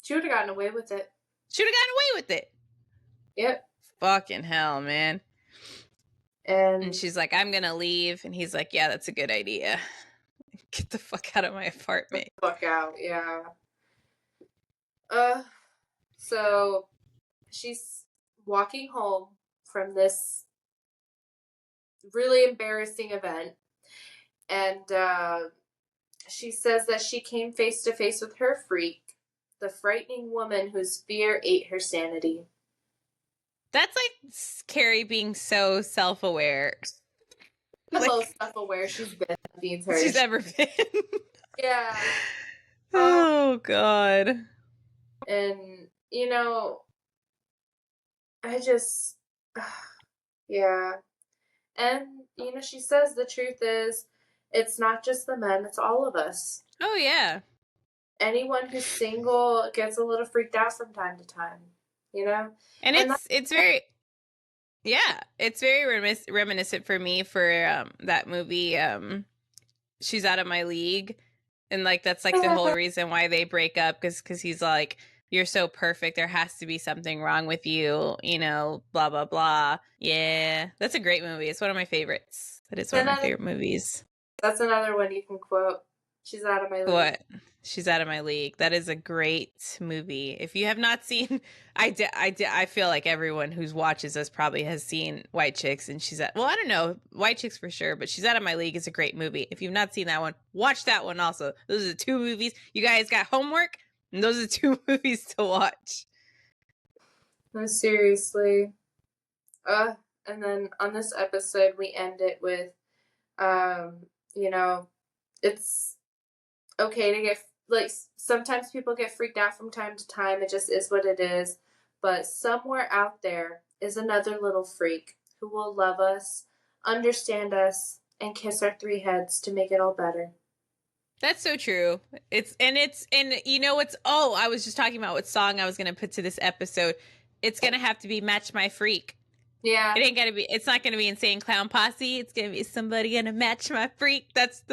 S2: she would have gotten away with it.
S1: She would have gotten away with it.
S2: Yep.
S1: Fucking hell, man. And she's like, I'm gonna leave. And he's like, yeah, that's a good idea. Get the fuck out of my apartment.
S2: Get the fuck out, yeah. So she's walking home from this really embarrassing event, and she says that she came face to face with her freak, the frightening woman whose fear ate her sanity.
S1: That's like Carrie being so self-aware.
S2: The
S1: Like,
S2: most self-aware she's been the entire
S1: she's
S2: show.
S1: ever been.
S2: Yeah.
S1: Oh, God.
S2: And, I just, yeah. And, she says the truth is, it's not just the men, it's all of us.
S1: Oh, yeah.
S2: Anyone who's single gets a little freaked out from time to time,
S1: And
S2: And
S1: it's very, yeah, it's very reminiscent for me for that movie, She's Out of My League. And like, that's like the whole reason why they break up, because he's like, you're so perfect, there has to be something wrong with you, blah blah blah. Yeah, that's a great movie. It's one of my favorites. That is one of my favorite movies.
S2: That's another one you can quote. She's out of my league.
S1: What? She's Out of My League. That is a great movie. If you have not seen, I feel like everyone who watches us probably has seen White Chicks, and well, I don't know, White Chicks for sure, but She's Out of My League is a great movie. If you've not seen that one, watch that one also. Those are the two movies. You guys got homework, and those are the two movies to watch.
S2: No, seriously. And then on this episode, we end it with, it's okay to get, like, sometimes people get freaked out from time to time. It just is what it is. But somewhere out there is another little freak who will love us, understand us, and kiss our three heads to make it all better.
S1: That's so true. I was just talking about what song I was going to put to this episode. It's going to have to be Match My Freak.
S2: Yeah.
S1: It's not gonna be Insane Clown Posse. It's gonna be Somebody Gonna Match My Freak. That's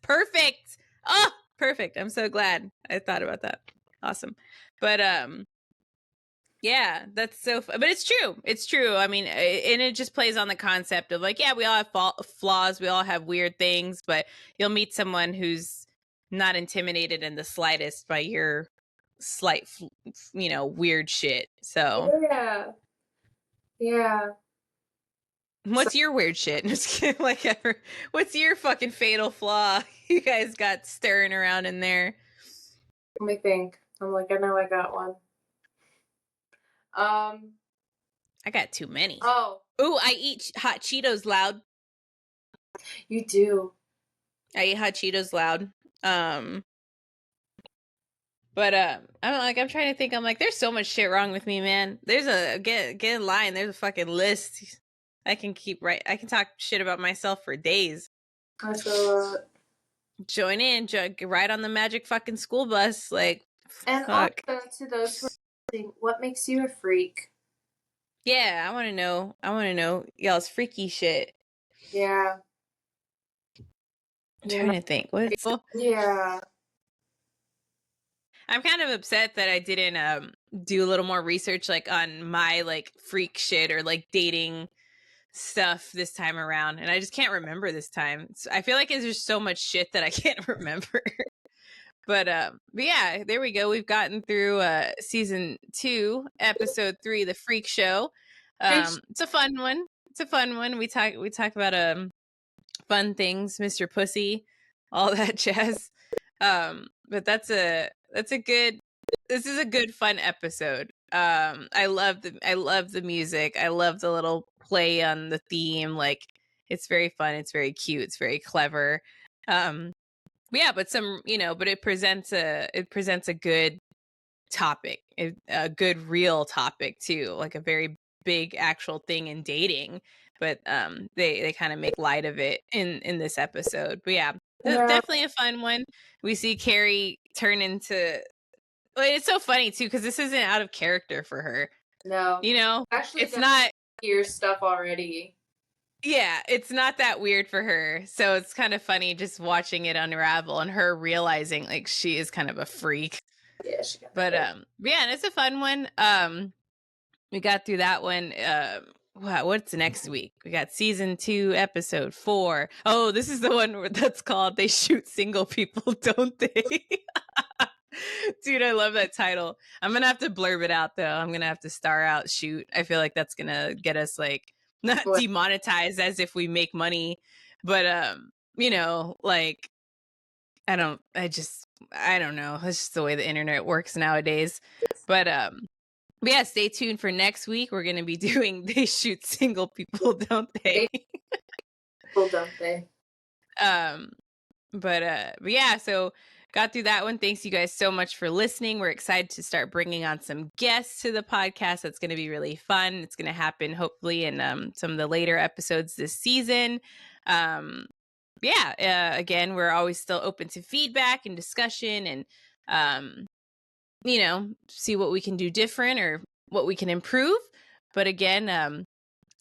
S1: perfect. Oh, perfect. I'm so glad I thought about that. Awesome. But yeah, that's so but it's true. It's true. I mean, and it just plays on the concept of like, yeah, we all have flaws, we all have weird things, but you'll meet someone who's not intimidated in the slightest by your slight weird shit. So
S2: yeah.
S1: What's your weird shit? What's your fucking fatal flaw you guys got stirring around in there?
S2: Let me think. I'm like, I know I got one.
S1: I got too many.
S2: Oh.
S1: Ooh, I eat hot Cheetos loud.
S2: You do.
S1: I eat hot Cheetos loud. But I'm trying to think. I'm like, there's so much shit wrong with me, man. There's get in line. There's a fucking list. I can talk shit about myself for days.
S2: I feel
S1: Join in, ride on the magic fucking school bus, like.
S2: And
S1: fuck.
S2: Also to those who are listening, what makes you a freak?
S1: Yeah, I want to know y'all's freaky shit.
S2: Yeah.
S1: I'm trying to think.
S2: Yeah.
S1: I'm kind of upset that I didn't do a little more research like on my like freak shit or like dating stuff this time around, and I just can't remember this time. I feel like there's just so much shit that I can't remember. But yeah, there we go. We've gotten through season 2, episode 3, The Freak Show. It's a fun one. We talk about fun things, Mr. Pussy, all that jazz. But this is a good fun episode. I love the music. I love the little play on the theme. Like, it's very fun, it's very cute, it's very clever. Yeah, but it presents a good topic, a good real topic too, like a very big actual thing in dating. But they kind of make light of it in this episode. But yeah, definitely a fun one. We see Carrie turn into. Well, it's so funny too because this isn't out of character for her.
S2: No, actually,
S1: it's not
S2: your stuff already.
S1: Yeah, it's not that weird for her. So it's kind of funny just watching it unravel and her realizing like she is kind of a freak.
S2: Yeah, she got
S1: but yeah, and it's a fun one. We got through that one. What's next week? We got season 2, episode 4. Oh, this is the one that's called They Shoot Single People, Don't They? Dude, I love that title. I'm gonna have to blurb it out though. I'm gonna have to star out shoot. I feel like that's gonna get us like not demonetized as if we make money, but like I don't know. It's just the way the internet works nowadays. But yeah, stay tuned for next week. We're going to be doing They Shoot Single People, Don't They?
S2: Well, don't they?
S1: um but yeah, so got through that one. Thanks you guys so much for listening. We're excited to start bringing on some guests to the podcast. That's going to be really fun. It's going to happen hopefully in some of the later episodes this season. Again, we're always still open to feedback and discussion, and see what we can do different or what we can improve. But again,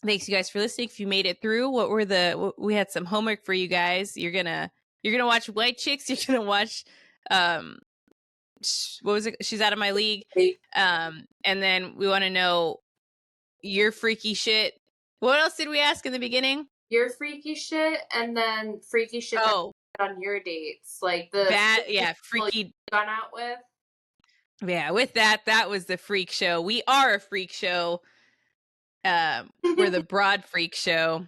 S1: thanks you guys for listening. If you made it through, we had some homework for you guys. You're gonna watch White Chicks. You're gonna watch what was it? She's Out of My League. And then we want to know your freaky shit. What else did we ask in the beginning?
S2: Your freaky shit, and then freaky shit on your dates, like
S1: freaky
S2: you've gone out with.
S1: Yeah, with that was the freak show. We are a freak show. We're the broad freak show.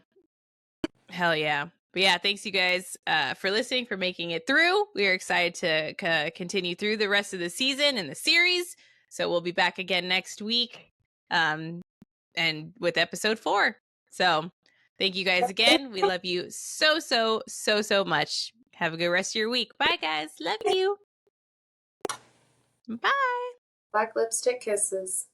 S1: Hell yeah. But yeah, thanks you guys for listening, for making it through. We are excited to continue through the rest of the season and the series. So we'll be back again next week and with episode 4. So thank you guys again. We love you so much. Have a good rest of your week. Bye, guys. Love you. Bye.
S2: Black lipstick kisses.